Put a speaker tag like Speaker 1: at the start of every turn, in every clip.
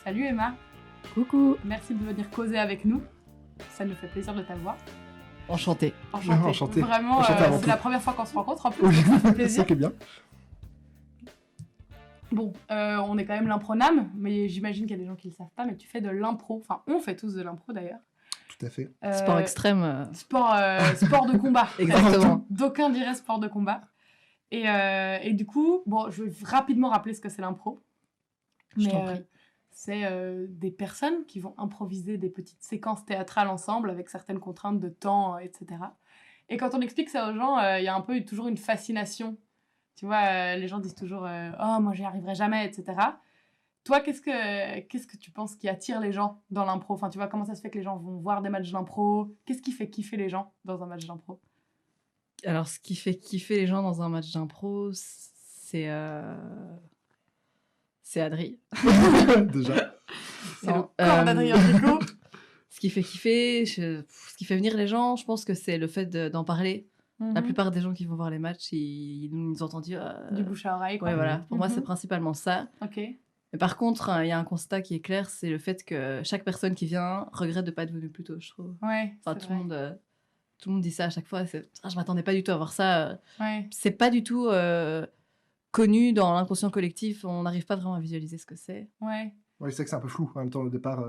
Speaker 1: Salut Emma.
Speaker 2: Coucou.
Speaker 1: Merci de venir causer avec nous. Ça nous fait plaisir de t'avoir.
Speaker 2: Enchantée.
Speaker 3: Enchanté.
Speaker 1: Vraiment,
Speaker 3: Enchanté avant
Speaker 1: c'est
Speaker 3: tout.
Speaker 1: la première fois qu'on se rencontre en plus.
Speaker 3: Oui,
Speaker 1: donc ça fait
Speaker 3: c'est
Speaker 1: plaisir.
Speaker 3: ça qui est bien.
Speaker 1: Bon, on est quand même l'improname, mais j'imagine qu'il y a des gens qui le savent pas, mais tu fais de l'impro. Enfin, on fait tous de l'impro d'ailleurs.
Speaker 3: Tout à fait.
Speaker 2: Sport extrême.
Speaker 1: Sport de combat.
Speaker 2: Exactement.
Speaker 1: D'aucuns diraient sport de combat. Et du coup, bon, je vais rapidement rappeler ce que c'est l'impro.
Speaker 2: Je
Speaker 1: Mais,
Speaker 2: t'en prie.
Speaker 1: c'est des personnes qui vont improviser des petites séquences théâtrales ensemble avec certaines contraintes de temps, etc. Et quand on explique ça aux gens, il y a un peu toujours une fascination. Tu vois, les gens disent toujours « Oh, moi, j'y arriverai jamais », etc. Toi, qu'est-ce que tu penses qui attire les gens dans l'impro ? Enfin, tu vois, comment ça se fait que les gens vont voir des matchs d'impro ? Qu'est-ce qui fait kiffer les gens dans un match d'impro ?
Speaker 2: Alors, ce qui fait kiffer les gens dans un match d'impro, c'est Adri.
Speaker 3: Déjà.
Speaker 1: C'est
Speaker 2: Non,
Speaker 1: le corps d'Adrien Pico.
Speaker 2: Ce qui fait kiffer, ce qui fait venir les gens, je pense que c'est le fait d'en parler. La plupart des gens qui vont voir les matchs, ils nous entendent dire...
Speaker 1: Du bouche à oreille, quoi.
Speaker 2: Ouais, voilà. Pour moi, c'est principalement ça.
Speaker 1: Ok.
Speaker 2: Mais par contre, il y a un constat qui est clair, c'est le fait que chaque personne qui vient regrette de ne pas être venue plus tôt, je trouve.
Speaker 1: Ouais,
Speaker 2: Enfin,
Speaker 1: c'est
Speaker 2: tout le monde dit ça à chaque fois. Je m'attendais pas du tout à voir ça.
Speaker 1: Ouais.
Speaker 2: C'est pas du tout connu dans l'inconscient collectif. On n'arrive pas vraiment à visualiser ce que c'est.
Speaker 1: Ouais.
Speaker 3: Ouais, c'est vrai que c'est un peu flou en même temps au départ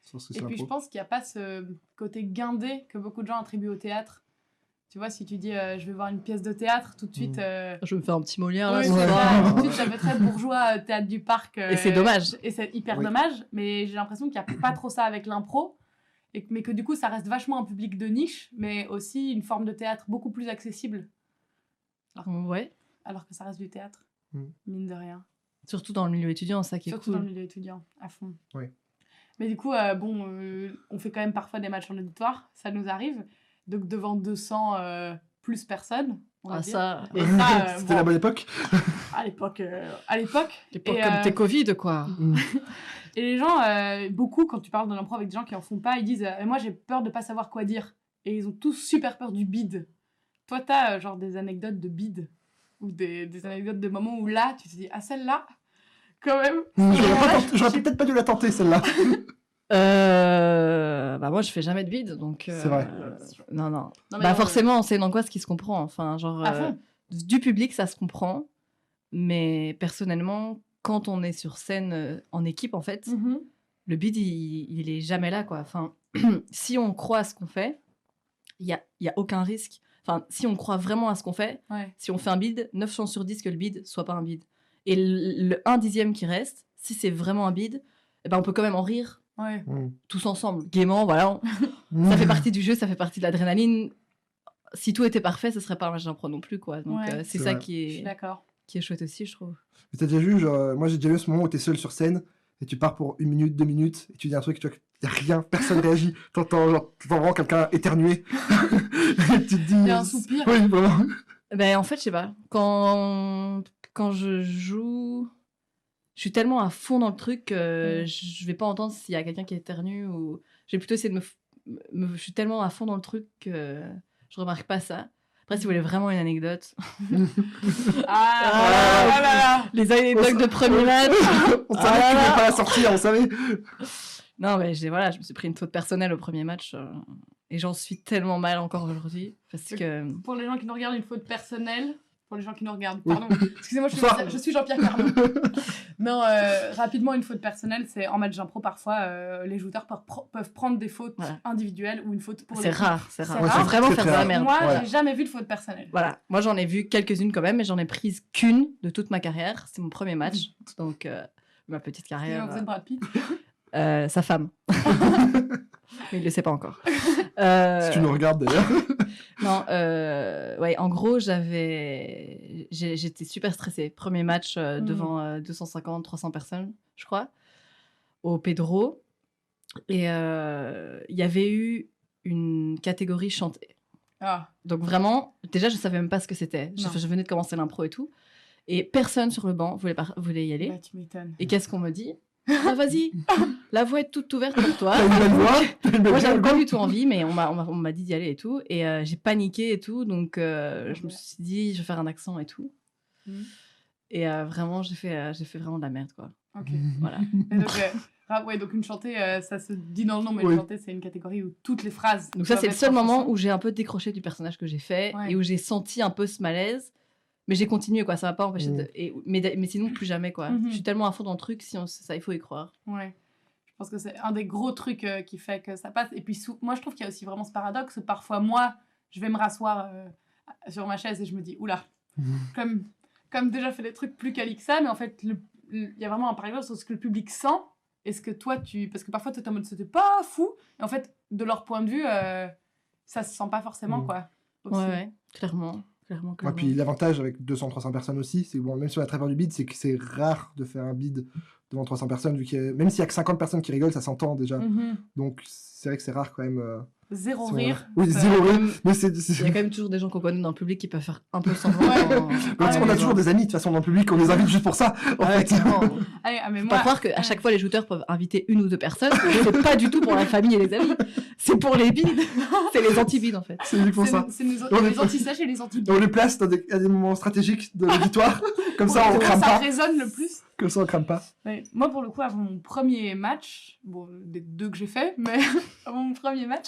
Speaker 3: sur ce que c'est
Speaker 1: Et puis, je
Speaker 3: l'impro.
Speaker 1: pense qu'il n'y a pas ce côté guindé que beaucoup de gens attribuent au théâtre. Tu vois, si tu dis je vais voir une pièce de théâtre, tout de suite...
Speaker 2: Je vais me fais un petit Molière là.
Speaker 1: ouais,
Speaker 2: ce
Speaker 1: c'est
Speaker 2: soir.
Speaker 1: ça. Tout de suite, ça fait très bourgeois, théâtre du parc.
Speaker 2: Et c'est dommage.
Speaker 1: Et c'est hyper
Speaker 3: Oui.
Speaker 1: dommage, mais j'ai l'impression qu'il n'y a pas trop ça avec l'impro. Mais que du coup, ça reste vachement un public de niche, mais aussi une forme de théâtre beaucoup plus accessible.
Speaker 2: Ouais.
Speaker 1: Alors que ça reste du théâtre,
Speaker 3: Mm.
Speaker 1: mine de rien.
Speaker 2: Surtout dans le milieu étudiant, ça qui est
Speaker 1: Surtout dans le
Speaker 2: cool.
Speaker 1: milieu étudiant, à fond.
Speaker 3: Oui.
Speaker 1: Mais du coup, on fait quand même parfois des matchs en auditoire, ça nous arrive. Donc devant 200 plus personnes, on va
Speaker 2: Ah,
Speaker 1: dire.
Speaker 2: ça.
Speaker 1: Et ça,
Speaker 3: C'était la bonne époque.
Speaker 1: à l'époque.
Speaker 2: L'époque
Speaker 1: Et,
Speaker 2: comme tes Covid, quoi.
Speaker 1: Et les gens, beaucoup, quand tu parles de l'impro avec des gens qui en font pas, ils disent moi j'ai peur de pas savoir quoi dire. Et ils ont tous super peur du bide. Toi, t'as genre des anecdotes de bide ou des anecdotes de moments où là, tu te dis celle-là, quand même.
Speaker 3: J'aurais peut-être pas dû la tenter celle-là.
Speaker 2: Bah moi je fais jamais de bide donc
Speaker 3: C'est vrai.
Speaker 2: non
Speaker 1: Non, mais
Speaker 2: bah
Speaker 1: non,
Speaker 2: forcément c'est une angoisse qui se comprend enfin genre
Speaker 1: À fond.
Speaker 2: du public ça se comprend mais personnellement quand on est sur scène en équipe en fait
Speaker 1: Mhm.
Speaker 2: le bide il est jamais là quoi enfin si on croit à ce qu'on fait il y a aucun risque enfin si on croit vraiment à ce qu'on fait
Speaker 1: Ouais.
Speaker 2: si on fait un bide 9 chances sur 10 que le bide soit pas un bide et le 1 dixième qui reste si c'est vraiment un bide eh ben on peut quand même en rire
Speaker 1: Ouais.
Speaker 2: tous ensemble, gaiement, voilà. Ça fait partie du jeu, ça fait partie de l'adrénaline. Si tout était parfait, ce serait pas un match d'impro non plus, quoi. Donc
Speaker 1: Ouais.
Speaker 2: c'est
Speaker 3: C'est
Speaker 2: ça
Speaker 3: vrai.
Speaker 1: Je suis d'accord.
Speaker 2: qui est chouette aussi, je trouve.
Speaker 3: Mais t'as déjà vu, genre, moi j'ai déjà vu ce moment où t'es seul sur scène et tu pars pour 1 minute, 2 minutes et tu dis un truc, tu vois, y a rien, personne réagit. T'entends vraiment quelqu'un éternuer. Et tu te dis.
Speaker 1: Il y a un soupir.
Speaker 3: Oui, vraiment.
Speaker 2: Ben en fait, je sais pas. Quand je joue, je suis tellement à fond dans le truc que je vais pas entendre s'il y a quelqu'un qui éternue ou je vais plutôt essayer de je suis tellement à fond dans le truc que je remarque pas ça. Après, si vous voulez vraiment une anecdote,
Speaker 1: Voilà.
Speaker 2: les anecdotes de premier match.
Speaker 3: On savait que tu voulais pas la sortir, on savait.
Speaker 2: Non, mais je me suis pris une faute personnelle au premier match et j'en suis tellement mal encore aujourd'hui parce que
Speaker 1: Pour les gens qui nous regardent, une faute personnelle. Pour les gens qui nous regardent,
Speaker 3: Oui.
Speaker 1: pardon. Excusez-moi,
Speaker 3: Bonsoir.
Speaker 1: je suis Jean-Pierre Cardon. Non, rapidement, une faute personnelle, c'est en match d'impro, parfois, les joueurs peuvent prendre des fautes
Speaker 2: Voilà.
Speaker 1: individuelles ou une faute pour
Speaker 2: c'est
Speaker 1: l'équipe.
Speaker 2: rare, c'est rare.
Speaker 1: Ouais,
Speaker 2: Faut
Speaker 1: c'est
Speaker 2: vraiment
Speaker 3: très,
Speaker 2: faire
Speaker 3: très
Speaker 2: de la
Speaker 3: rare.
Speaker 2: merde.
Speaker 1: Moi,
Speaker 3: Voilà.
Speaker 1: j'ai jamais vu de faute personnelle.
Speaker 2: Voilà, moi j'en ai vu quelques-unes quand même, mais j'en ai prise qu'une de toute ma carrière. C'est mon premier match, donc ma petite
Speaker 1: Et
Speaker 2: carrière.
Speaker 1: on faisait Brad Pitt.
Speaker 2: Sa femme. Mais il le sait pas encore.
Speaker 3: Si tu nous regardes d'ailleurs.
Speaker 2: Non, ouais, en gros, j'étais super stressée. Premier match devant 250, 300 personnes, je crois, au Pedro. Et il y avait eu une catégorie chantée.
Speaker 1: Ah.
Speaker 2: Donc vraiment, déjà, je savais même pas ce que c'était.
Speaker 1: Non.
Speaker 2: Je venais de commencer l'impro et tout. Et personne sur le banc voulait y aller.
Speaker 1: Bah, tu m'étonnes.
Speaker 2: Et qu'est-ce qu'on me dit? Ah, vas-y, la voie est toute ouverte pour toi.
Speaker 3: T'as une belle voix. T'as une belle
Speaker 2: Moi, j'avais
Speaker 3: voix.
Speaker 2: pas du tout envie, mais on m'a dit d'y aller et tout. Et j'ai paniqué et tout. Donc, je me suis dit, je vais faire un accent et tout.
Speaker 1: Mhm.
Speaker 2: Et vraiment, j'ai fait vraiment de la merde, quoi.
Speaker 1: Ok.
Speaker 2: Voilà.
Speaker 1: Et donc, ouais, donc une chantée, ça se dit dans le nom, mais
Speaker 3: Oui.
Speaker 1: une chantée, c'est une catégorie où toutes les phrases.
Speaker 2: Donc ça, c'est le
Speaker 1: doivent
Speaker 2: seul
Speaker 1: être en
Speaker 2: moment
Speaker 1: chanson.
Speaker 2: où j'ai un peu décroché du personnage que j'ai fait
Speaker 1: Ouais.
Speaker 2: et où j'ai senti un peu ce malaise. Mais j'ai continué, quoi. Ça m'a pas empêché
Speaker 3: Mm.
Speaker 2: mais sinon, plus jamais, quoi.
Speaker 1: Mhm.
Speaker 2: Je suis tellement à fond dans le truc, ça, il faut y croire.
Speaker 1: Ouais. Je pense que c'est un des gros trucs qui fait que ça passe. Et puis, moi, je trouve qu'il y a aussi vraiment ce paradoxe. Parfois, moi, je vais me rasseoir sur ma chaise et je me dis, oula, comme déjà fait des trucs plus quali que ça, mais en fait, il y a vraiment un paradoxe sur ce que le public sent et ce que toi, parce que parfois, tu es en mode, c'était pas fou. Et en fait, de leur point de vue, ça se sent pas forcément,
Speaker 3: Mm.
Speaker 1: quoi. Aussi.
Speaker 2: Ouais, clairement.
Speaker 3: Et puis l'avantage avec 200-300 personnes aussi, c'est que bon, même si on a très peur du bide, c'est que c'est rare de faire un bide devant 300 personnes, vu que même s'il y a que 50 personnes qui rigolent, ça s'entend déjà.
Speaker 1: Mhm.
Speaker 3: Donc c'est vrai que c'est rare quand même.
Speaker 1: Zéro
Speaker 3: si on-
Speaker 1: rire.
Speaker 3: Oui,
Speaker 1: Ça-
Speaker 3: zéro rire.
Speaker 2: même-
Speaker 3: Mais
Speaker 2: Il y a quand même toujours des gens qu'on connaît dans le public qui peuvent faire un peu semblant.
Speaker 1: Ouais.
Speaker 3: Parce qu'on a toujours des amis de toute façon dans le public, on les invite juste pour ça. En
Speaker 2: Ouais,
Speaker 3: fait.
Speaker 2: clairement.
Speaker 1: Allez, mais
Speaker 2: Faut
Speaker 1: moi,
Speaker 2: pas croire qu'à chaque fois les shooters peuvent inviter une ou deux personnes. C'est pas du tout pour la famille et les amis. C'est pour les bides. C'est les anti-bides en fait.
Speaker 3: C'est uniquement ça.
Speaker 1: c'est les
Speaker 3: On est-
Speaker 1: les anti-sèches et les anti
Speaker 3: Et on les place à des moments stratégiques de l'auditoire. Comme ça, on
Speaker 1: Comment
Speaker 3: crame
Speaker 1: ça
Speaker 3: pas.
Speaker 1: résonne le plus.
Speaker 3: Comme ça, on crame pas.
Speaker 1: Ouais. Moi, pour le coup, avant mon premier match, bon, des deux que j'ai fait, mais avant mon premier match,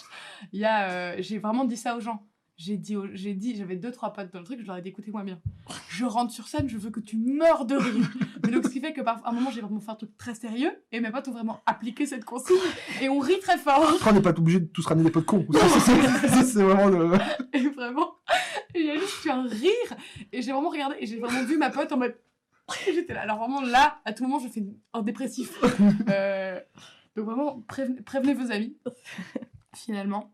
Speaker 1: j'ai vraiment dit ça aux gens. J'avais 2-3 potes dans le truc, je leur ai dit, écoutez-moi bien, je rentre sur scène, je veux que tu meurs de rire. Mais donc, ce qui fait que à un moment, j'ai vraiment fait un truc très sérieux, et mes potes ont vraiment appliqué cette consigne, et on rit très fort.
Speaker 3: Après, on n'est pas obligé de tous ramener des potes cons. Ça, c'est vraiment le.
Speaker 1: Et vraiment, j'ai juste eu un rire, et j'ai vraiment regardé, et j'ai vraiment vu ma pote en mode. J'étais là. Alors vraiment, là, à tout moment, je fais un dépressif. Donc vraiment, prévenez vos amis, finalement.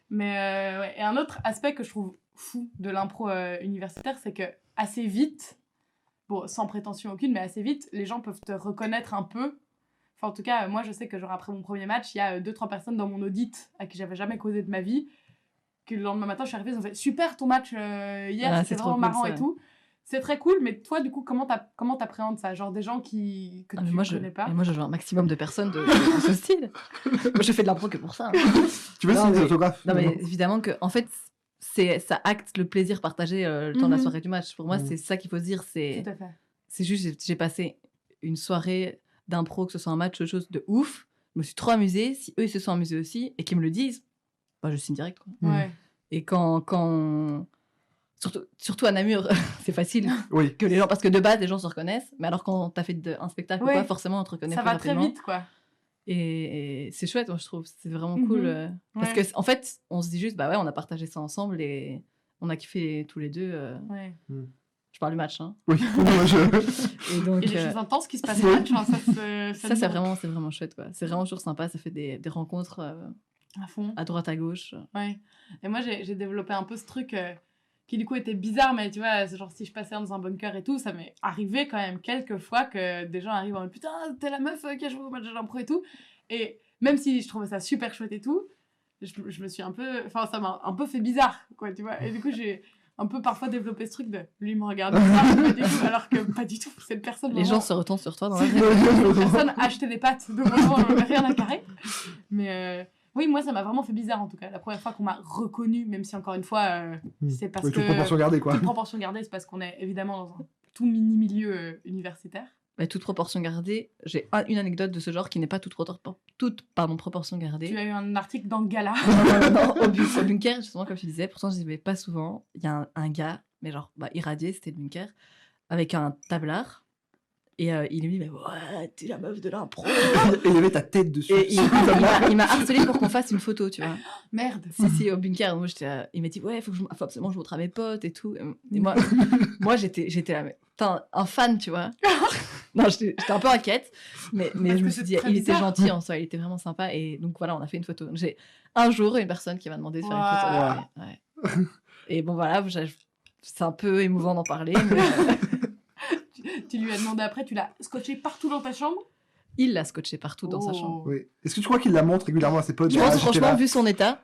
Speaker 1: Mais ouais. Et un autre aspect que je trouve fou de l'impro universitaire, c'est que assez vite, bon, sans prétention aucune, mais assez vite, les gens peuvent te reconnaître un peu. Enfin, en tout cas, moi, je sais que genre après mon premier match, il y a 2-3 personnes dans mon audit à qui j'avais jamais causé de ma vie, que le lendemain matin, je suis arrivée, ils ont fait super ton match hier,
Speaker 2: Ah,
Speaker 1: c'était
Speaker 2: c'est trop
Speaker 1: vraiment
Speaker 2: cool,
Speaker 1: marrant
Speaker 2: ça.
Speaker 1: et tout. C'est très cool, mais toi, du coup, comment t'appréhendes ça? Genre des gens que
Speaker 2: Ah, mais
Speaker 1: tu
Speaker 2: moi,
Speaker 1: ne connais pas.
Speaker 2: et moi, je veux un maximum de personnes de ce style. Moi, je fais de l'impro que pour ça. Hein.
Speaker 3: Tu veux
Speaker 2: Non,
Speaker 3: signer des
Speaker 2: mais-
Speaker 3: autographes?
Speaker 2: Non, mais évidemment que, en fait, ça acte le plaisir partagé le temps de la
Speaker 1: Mhm.
Speaker 2: soirée du match. Pour moi,
Speaker 3: Mhm.
Speaker 2: c'est ça qu'il faut se dire.
Speaker 1: Tout à fait.
Speaker 2: C'est juste, j'ai passé une soirée d'impro, que ce soit un match, quelque chose de ouf. Je me suis trop amusée. Si eux, ils se sont amusés aussi et qu'ils me le disent, bah, je signe direct. Quoi.
Speaker 3: Mhm.
Speaker 1: Ouais.
Speaker 2: Et quand... Surtout à Namur, c'est facile
Speaker 3: Oui.
Speaker 2: que les gens... Parce que de base, les gens se reconnaissent. Mais alors, quand t'as fait un spectacle
Speaker 1: Ouais.
Speaker 2: ou quoi, forcément, on te reconnaît
Speaker 1: Ça
Speaker 2: plus
Speaker 1: va très
Speaker 2: rapidement.
Speaker 1: vite, quoi.
Speaker 2: Et c'est chouette, moi, je trouve. C'est vraiment
Speaker 1: Mhm.
Speaker 2: cool. Parce
Speaker 1: Ouais.
Speaker 2: que, en fait, on se dit juste, bah ouais, on a partagé ça ensemble et on a kiffé tous les deux.
Speaker 1: Ouais.
Speaker 2: Je parle du match, hein.
Speaker 3: Oui. Moi,
Speaker 2: Et donc,
Speaker 1: Et les choses intenses qui se passent
Speaker 3: Ouais.
Speaker 1: au match, hein,
Speaker 2: ça, c'est vraiment chouette, quoi. C'est vraiment toujours sympa. Ça fait des rencontres
Speaker 1: à fond.
Speaker 2: à droite, à gauche.
Speaker 1: Ouais. Et moi, j'ai développé un peu ce truc qui, du coup, était bizarre, mais tu vois, c'est genre si je passais dans un bunker et tout, ça m'est arrivé quand même quelques fois que des gens arrivent en mode putain, t'es la meuf qui a joué au match de l'impro et tout. Et même si je trouvais ça super chouette et tout, je me suis un peu. Enfin, ça m'a un peu fait bizarre, quoi, tu vois. Et du coup, j'ai un peu parfois développé ce truc de lui me regarde bizarre, pas du tout, alors que pas du tout. Cette personne.
Speaker 2: Les gens
Speaker 1: vraiment-
Speaker 2: se retournent sur toi dans la vraie
Speaker 1: Cette personne achetait des pâtes, donc vraiment, j'en avais rien à carrer. Mais oui, moi, ça m'a vraiment fait bizarre en tout cas. La première fois qu'on m'a reconnue, même si encore une fois, c'est parce
Speaker 3: Oui,
Speaker 1: que.
Speaker 3: toute proportion gardée, quoi.
Speaker 1: Toute proportion gardée, c'est parce qu'on est évidemment dans un tout mini milieu universitaire.
Speaker 2: Mais toute proportion gardée, j'ai une anecdote de ce genre qui n'est pas toute proportion gardée.
Speaker 1: Tu as eu un article dans le gala.
Speaker 2: Non, au bunker, justement, comme tu disais, pourtant je n'y vais pas souvent. Il y a un gars, mais genre irradié, c'était le bunker, avec un tablard. Et il lui dit, mais ouais, t'es la meuf de l'impro.
Speaker 3: Et il y avait ta tête dessus.
Speaker 2: Et il m'a harcelé pour qu'on fasse une photo, tu vois.
Speaker 1: Merde.
Speaker 2: Si, au bunker. Moi, il m'a dit, ouais, faut absolument que je montre à mes potes et tout. Et moi, j'étais là, mais putain, un fan, tu vois. Non, j'étais un peu inquiète, mais
Speaker 1: Parce
Speaker 2: je
Speaker 1: que
Speaker 2: me
Speaker 1: c'est
Speaker 2: suis dit,
Speaker 1: très
Speaker 2: il était
Speaker 1: bizarre.
Speaker 2: gentil en soi, il était vraiment sympa. Et donc voilà, on a fait une photo. J'ai un jour une personne qui m'a demandé de faire une photo. Ouais. Et bon, voilà, c'est un peu émouvant d'en parler, mais
Speaker 1: Tu lui as demandé après, tu l'as scotché partout dans ta chambre.
Speaker 2: il l'a scotché partout dans sa chambre.
Speaker 3: Oui. Est-ce que tu crois qu'il la montre régulièrement à ses potes?
Speaker 2: Je
Speaker 3: genre,
Speaker 2: pense
Speaker 3: ah, j'étais
Speaker 2: franchement,
Speaker 3: là.
Speaker 2: vu son état,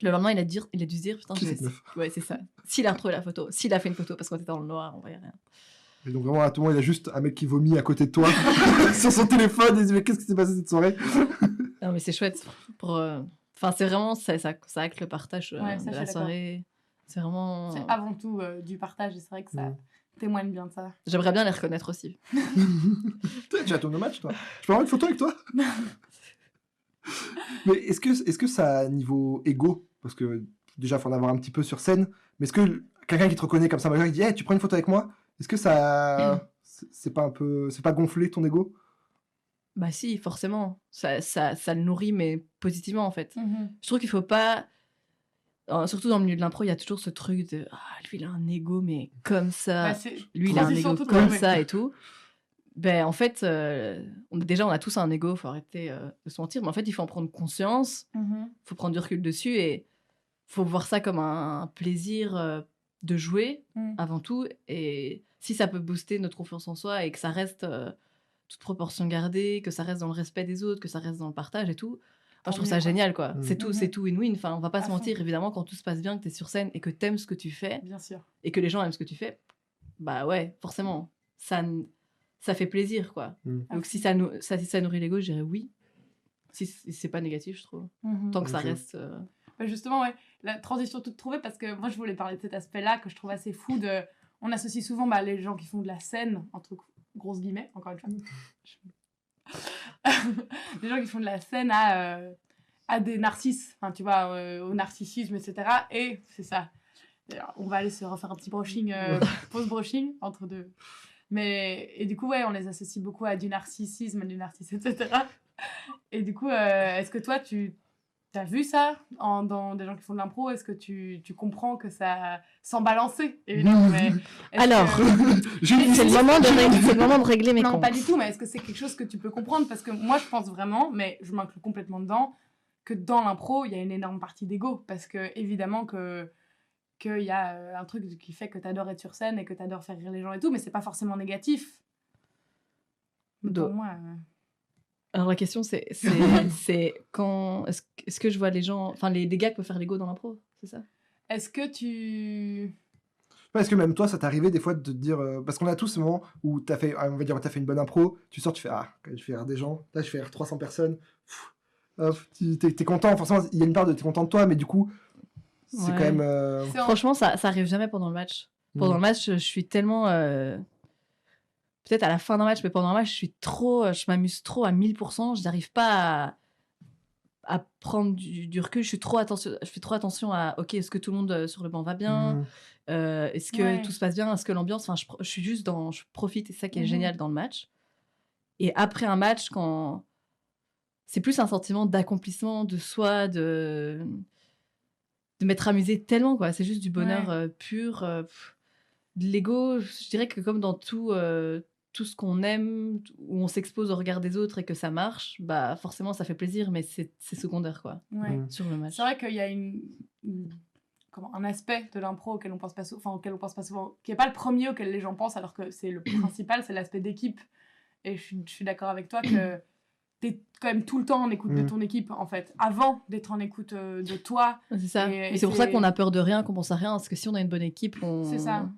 Speaker 2: le lendemain, il a dû se dire, putain,
Speaker 3: Qui est cette meuf?
Speaker 2: ouais, c'est ça. S'il a retrouvé la photo, s'il a fait une photo parce qu'on était dans le noir, on voyait rien.
Speaker 3: Et donc vraiment, à tout moment, il y a juste un mec qui vomit à côté de toi sur son téléphone et il dit, mais qu'est-ce qui s'est passé cette soirée?
Speaker 2: Non, mais c'est chouette. Enfin, c'est vraiment, ça acte le partage
Speaker 1: Ouais, ça,
Speaker 2: de
Speaker 1: je
Speaker 2: la
Speaker 1: suis
Speaker 2: soirée. C'est vraiment...
Speaker 1: C'est avant tout du partage et c'est vrai que témoigne bien de ça.
Speaker 2: J'aimerais bien les reconnaître aussi.
Speaker 3: Tu as ton match, toi. Je peux avoir une photo avec toi? Mais est-ce que ça a niveau égo? Parce que déjà, il faut en avoir un petit peu sur scène. Mais est-ce que quelqu'un qui te reconnaît comme ça, il dit hey, tu prends une photo avec moi? Est-ce que ça. C'est pas un peu. C'est pas gonflé ton égo?
Speaker 2: Bah si, forcément. Ça le nourrit, mais positivement, en fait.
Speaker 1: Mhm.
Speaker 2: Je trouve qu'il faut pas... Surtout dans le milieu de l'impro, il y a toujours ce truc de « Ah, lui, il a un ego, mais comme ça.
Speaker 1: Bah, c'est
Speaker 2: Lui, il a un ego
Speaker 1: transition toute
Speaker 2: comme
Speaker 1: trouvée.
Speaker 2: ça et tout. » Ben, en fait, déjà, on a tous un ego, faut arrêter de se mentir. Mais en fait, il faut en prendre conscience,
Speaker 1: Mhm.
Speaker 2: faut prendre du recul dessus et faut voir ça comme un plaisir de jouer,
Speaker 1: Mm.
Speaker 2: avant tout. Et si ça peut booster notre confiance en soi et que ça reste toute proportion gardée, que ça reste dans le respect des autres, que ça reste dans le partage et tout, moi, je trouve ça
Speaker 1: mieux, quoi.
Speaker 2: génial, quoi.
Speaker 3: Mm.
Speaker 2: C'est tout, c'est tout win-win. Enfin, on va pas
Speaker 1: À
Speaker 2: se
Speaker 1: fond.
Speaker 2: mentir, évidemment, quand tout se passe bien, que tu es sur scène et que t'aimes ce que tu fais
Speaker 1: Bien sûr.
Speaker 2: et que les gens aiment ce que tu fais, bah ouais, forcément, ça fait plaisir, quoi.
Speaker 3: Mm.
Speaker 2: Donc si ça nourrit l'ego, je dirais oui. Si c'est pas négatif, je trouve.
Speaker 1: Mhm.
Speaker 2: Tant que ça
Speaker 3: Ok.
Speaker 2: reste...
Speaker 1: Bah, justement, ouais, la transition toute trouvée, parce que moi, je voulais parler de cet aspect-là que je trouve assez fou. On associe souvent les gens qui font de la scène, entre grosses guillemets, encore une fois. Les gens qui font de la scène à des narcisses, enfin, tu vois, au narcissisme, etc. Et c'est ça. D'ailleurs, on va aller se refaire un petit brushing, post-brushing, entre deux. Et du coup, ouais, on les associe beaucoup à du narcissisme, etc. Et du coup, est-ce que toi, tu as vu ça dans des gens qui font de l'impro? Est-ce que tu comprends que ça... Sans balancer, évidemment, mais... est-ce
Speaker 2: Alors,
Speaker 1: que-
Speaker 2: c'est le moment de régler mes
Speaker 1: Non,
Speaker 2: comptes.
Speaker 1: pas du tout, mais est-ce que c'est quelque chose que tu peux comprendre? Parce que moi, je pense vraiment, mais je m'inclus complètement dedans, que dans l'impro, il y a une énorme partie d'ego. Parce que, évidemment, qu'il y a un truc qui fait que t'adores être sur scène et que t'adores faire rire les gens et tout, mais c'est pas forcément négatif. Mais pour moi...
Speaker 2: Alors la question c'est quand est-ce que je vois les gens, enfin les gars qui peuvent faire l'ego dans l'impro, c'est ça?
Speaker 1: Est-ce que tu...
Speaker 3: Ouais, est-ce que même toi, ça t'est arrivé des fois de te dire. Parce qu'on a tous ce moment où t'as fait, on va dire, t'as fait une bonne impro, tu sors, tu fais ah, je fais rire des gens, là je fais rire 300 personnes. Pff, hop, t'es content, forcément, il y a une part de t'es content de toi, mais du coup, c'est
Speaker 2: Ouais.
Speaker 3: quand même.
Speaker 1: c'est en-
Speaker 2: Franchement, ça arrive jamais pendant le match. Pendant le match, je suis tellement peut-être à la fin d'un match, mais pendant un match, je m'amuse trop à 1000%. Je n'arrive pas à prendre du recul. Je fais trop attention à ok, est-ce que tout le monde sur le banc va bien? Est-ce que
Speaker 1: Ouais.
Speaker 2: tout se passe bien? Est-ce que l'ambiance, enfin, je suis juste je profite, et c'est ça qui est
Speaker 1: Mhm.
Speaker 2: génial dans le match. Et après un match, quand c'est plus un sentiment d'accomplissement de soi, de m'être amusé tellement, quoi. C'est juste du bonheur pur. De l'ego, je dirais que comme dans tout ce qu'on aime, où on s'expose au regard des autres et que ça marche, bah forcément ça fait plaisir, mais c'est secondaire, quoi,
Speaker 1: Ouais.
Speaker 2: sur le match.
Speaker 1: C'est vrai qu'il y a un aspect de l'impro auquel on pense pas souvent, qui n'est pas le premier auquel les gens pensent, alors que c'est le principal, c'est l'aspect d'équipe. Et je suis d'accord avec toi que t'es quand même tout le temps en écoute de ton équipe, en fait, avant d'être en écoute de toi.
Speaker 2: C'est ça.
Speaker 1: Et
Speaker 2: Et c'est pour ça
Speaker 1: c'est-
Speaker 2: qu'on a peur de rien, qu'on pense à rien, parce que si on a une bonne équipe,
Speaker 1: C'est ça.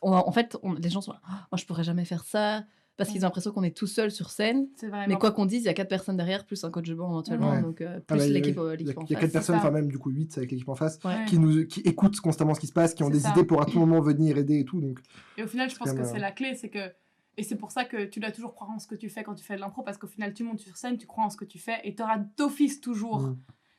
Speaker 2: En fait, les gens sont là, oh, moi je pourrais jamais faire ça, parce qu'ils ont l'impression qu'on est tout seul sur scène.
Speaker 1: C'est vrai.
Speaker 2: Mais quoi qu'on dise, il y a 4 personnes derrière, plus un coach de banc éventuellement,
Speaker 3: Ouais.
Speaker 2: donc plus
Speaker 3: Ah bah,
Speaker 2: l'équipe
Speaker 3: il y
Speaker 2: en
Speaker 3: a
Speaker 2: face.
Speaker 3: 4 personnes,
Speaker 1: ça.
Speaker 3: enfin même du coup 8 avec l'équipe en face,
Speaker 2: Ouais.
Speaker 3: qui écoutent constamment ce qui se passe, qui ont
Speaker 1: C'est
Speaker 3: des
Speaker 1: ça.
Speaker 3: idées pour à tout moment venir aider et tout. Donc,
Speaker 1: Et au final, je pense
Speaker 3: quand
Speaker 1: que
Speaker 3: même,
Speaker 1: c'est la clé, c'est que... Et c'est pour ça que tu dois toujours croire en ce que tu fais quand tu fais de l'impro, parce qu'au final, tu montes sur scène, tu crois en ce que tu fais, et tu auras d'office toujours,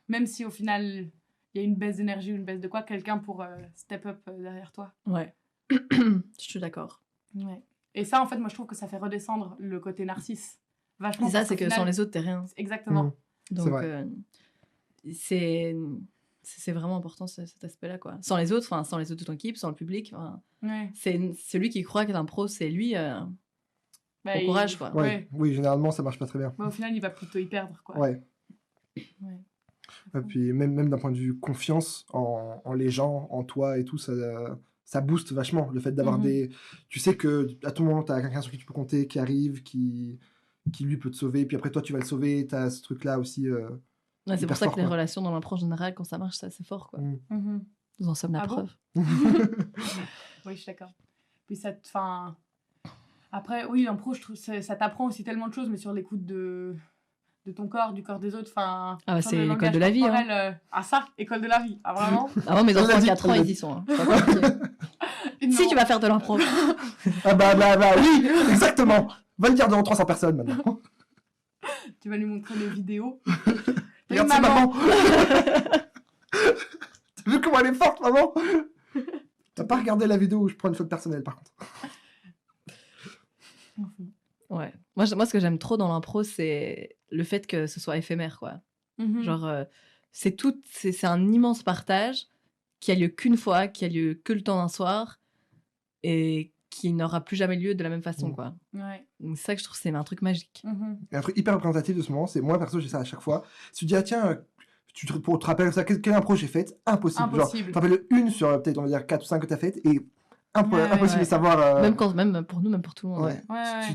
Speaker 1: même si au final, il y a une baisse d'énergie ou une baisse de quoi, quelqu'un pour step up derrière toi.
Speaker 2: Ouais. Je suis d'accord.
Speaker 1: Ouais. Et ça, en fait, moi, je trouve que ça fait redescendre le côté narcisse. Vachement.
Speaker 2: C'est ça,
Speaker 1: parce
Speaker 2: c'est
Speaker 1: qu'au
Speaker 2: que
Speaker 1: final-
Speaker 2: sans les autres, t'es rien.
Speaker 1: Exactement.
Speaker 2: Donc,
Speaker 3: vrai.
Speaker 2: c'est vraiment important cet aspect-là, quoi. Sans les autres de ton équipe, sans le public,
Speaker 1: Ouais.
Speaker 2: c'est celui qui croit que l'impro, c'est lui.
Speaker 1: Bah,
Speaker 2: Bon courage, quoi.
Speaker 3: ouais.
Speaker 1: Ouais.
Speaker 3: Oui, généralement ça marche pas très bien.
Speaker 1: Bah, au final, il va plutôt y perdre, quoi.
Speaker 3: Ouais.
Speaker 1: Ouais.
Speaker 3: Et puis même d'un point de vue confiance en les gens, en toi et tout, ça booste vachement le fait d'avoir
Speaker 1: Mhm.
Speaker 3: des... Tu sais que à tout moment, tu as quelqu'un sur qui tu peux compter, qui arrive, qui lui peut te sauver, puis après toi tu vas le sauver, tu as ce truc-là aussi.
Speaker 2: Ouais, c'est
Speaker 3: hyper
Speaker 2: pour ça
Speaker 3: fort,
Speaker 2: que les
Speaker 3: quoi.
Speaker 2: relations dans l'impro en général, quand ça marche, c'est assez fort, quoi.
Speaker 1: Mhm.
Speaker 2: Nous en sommes la
Speaker 1: Ah bon
Speaker 2: preuve.
Speaker 1: Oui, je suis d'accord. Puis ça te... Enfin... Après, oui, l'impro, je trouve ça t'apprend aussi tellement de choses, mais sur l'écoute de ton corps, du corps des autres, enfin...
Speaker 2: Ah bah,
Speaker 1: sur
Speaker 2: c'est
Speaker 1: le
Speaker 2: l'école
Speaker 1: langage
Speaker 2: de la vie, hein.
Speaker 1: corporel, Ah ça, école de la vie, ah vraiment.
Speaker 2: Ah, moi, mes
Speaker 3: On l'a
Speaker 2: enfants ont
Speaker 3: dit,
Speaker 2: 4
Speaker 3: on
Speaker 2: ans,
Speaker 3: l'a
Speaker 2: ils
Speaker 3: dit.
Speaker 2: y sont. Hein. Faut pas compliquer. Si tu vas faire de l'impro.
Speaker 3: Ah bah oui, exactement. Va le dire devant 300 personnes maintenant.
Speaker 1: Tu vas lui montrer les vidéos.
Speaker 3: Regarde ça, maman. T'as vu comment elle est forte, maman? T'as pas regardé la vidéo où je prends une faute personnelle, par contre.
Speaker 2: Ouais. Moi, ce que j'aime trop dans l'impro, c'est le fait que ce soit éphémère, quoi. Genre, c'est un immense partage qui a lieu qu'une fois, qui a lieu que le temps d'un soir et qui n'aura plus jamais lieu de la même façon, quoi.
Speaker 1: Ouais.
Speaker 2: Donc, c'est ça que je trouve, c'est un truc magique.
Speaker 3: Et un truc hyper représentatif de ce moment, c'est moi, perso, j'ai ça à chaque fois. Si tu dis, ah tiens, pour te rappeler ça, quelle impro j'ai faite? Impossible. Genre, rappelle une sur peut-être, on va dire, 4 ou 5 que t'as faites et impossible de savoir.
Speaker 2: Même pour nous, même pour tout le monde.
Speaker 3: Ouais.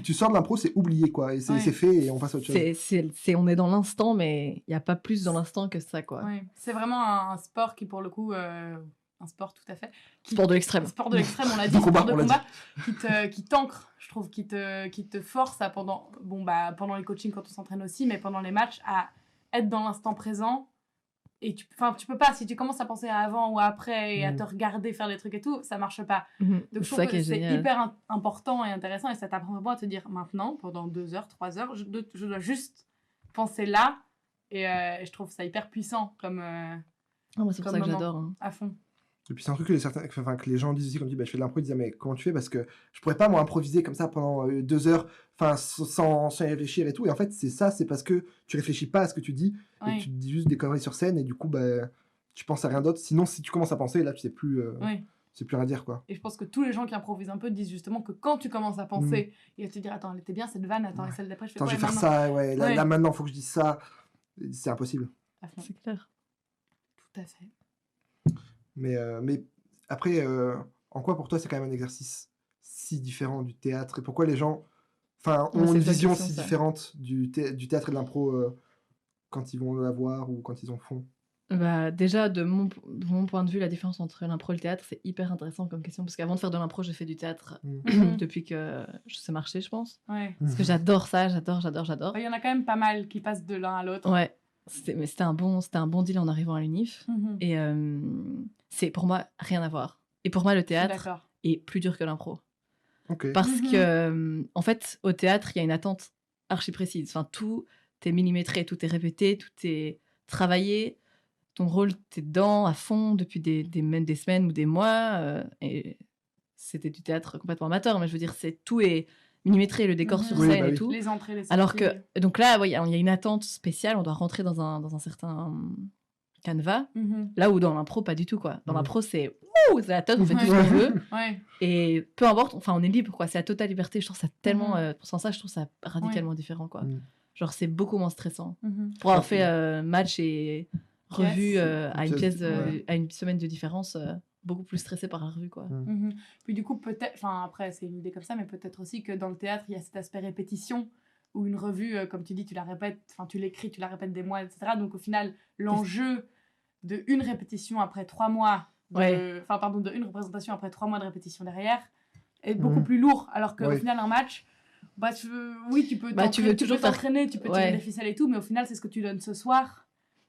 Speaker 3: Tu sors de l'impro, c'est oublié, quoi. Et c'est fait et on passe à autre chose.
Speaker 2: On est dans l'instant, mais il n'y a pas plus dans l'instant que ça, quoi.
Speaker 1: Ouais. C'est vraiment un sport qui, pour le coup, un sport tout à fait.
Speaker 2: Sport de l'extrême.
Speaker 1: Sport de l'extrême, on l'a dit.
Speaker 3: Sport
Speaker 1: de combat qui t'ancre, je trouve, qui te force à, pendant les coachings quand on s'entraîne aussi, mais pendant les matchs, à être dans l'instant présent. Et tu peux pas, si tu commences à penser à avant ou à après et à te regarder faire des trucs et tout, ça marche pas. Donc je trouve que c'est hyper important et intéressant et ça t'apprend vraiment à te dire maintenant, pendant 2 heures, 3 heures, je dois juste penser là et je trouve ça hyper puissant comme
Speaker 2: c'est pour ça que j'adore. Hein.
Speaker 1: À fond.
Speaker 3: Et puis c'est un truc que les gens disent aussi, comme tu dis, je fais de l'impro, ils disent, mais comment tu fais? Parce que je pourrais pas, moi, improviser comme ça pendant 2 heures, sans réfléchir et tout. Et en fait, c'est parce que tu réfléchis pas à ce que tu dis, et tu te dis juste des conneries sur scène, et du coup, tu penses à rien d'autre. Sinon, si tu commences à penser, là, tu sais plus, c'est plus rien à dire, quoi.
Speaker 1: Et je pense que tous les gens qui improvisent un peu disent justement que quand tu commences à penser, et à te dire, attends, elle était bien cette vanne, attends, et celle d'après, je fais
Speaker 3: attends, je vais faire ça, là, maintenant, faut que je dise ça. C'est impossible.
Speaker 2: C'est clair.
Speaker 1: Tout à fait.
Speaker 3: Mais après, en quoi pour toi c'est quand même un exercice si différent du théâtre et pourquoi les gens ont une vision si différente du théâtre et de l'impro quand ils vont la voir ou quand ils en font?
Speaker 2: Déjà, de mon point de vue, la différence entre l'impro et le théâtre, c'est hyper intéressant comme question parce qu'avant de faire de l'impro, j'ai fait du théâtre depuis que je sais marcher, je pense. Ouais. Parce que j'adore ça, j'adore.
Speaker 1: Il y en a quand même pas mal qui passent de l'un à l'autre.
Speaker 2: Ouais. C'était un bon deal en arrivant à l'UNIF. Et c'est pour moi rien à voir. Et pour moi, le théâtre est plus dur que l'impro.
Speaker 3: Okay.
Speaker 2: Parce que, en fait, au théâtre, il y a une attente archi précise. Enfin, tout est millimétré, tout est répété, tout est travaillé. Ton rôle, t'es dedans à fond depuis même des semaines ou des mois. Et c'était du théâtre complètement amateur, mais je veux dire, tout est millimétré, le décor sur scène et tout.
Speaker 1: Les entrées, les sorties.
Speaker 2: Alors que, donc là, il y a une attente spéciale, on doit rentrer dans un certain canevas, là où dans l'impro, pas du tout, quoi. Dans l'impro, c'est la tête, on fait tout ce qu'on veut. Et peu importe, on est libre, quoi. C'est la totale liberté. Je trouve ça tellement, sans ça, je trouve ça radicalement différent, quoi. Genre, c'est beaucoup moins stressant. Pour avoir fait match et revue à une pièce, à une semaine de différence, beaucoup plus stressé par la revue, quoi.
Speaker 1: Puis du coup, peut-être, après, c'est une idée comme ça, mais peut-être aussi que dans le théâtre, il y a cet aspect répétition, où une revue, comme tu dis, tu la répètes, tu l'écris, tu la répètes des mois, etc. Donc au final, l'enjeu de une répétition après 3 mois, de une représentation après 3 mois de répétition derrière, est beaucoup plus lourd, alors qu'au final, un match, tu peux toujours t'entraîner, tu peux tirer des ficelles et tout, mais au final, c'est ce que tu donnes ce soir.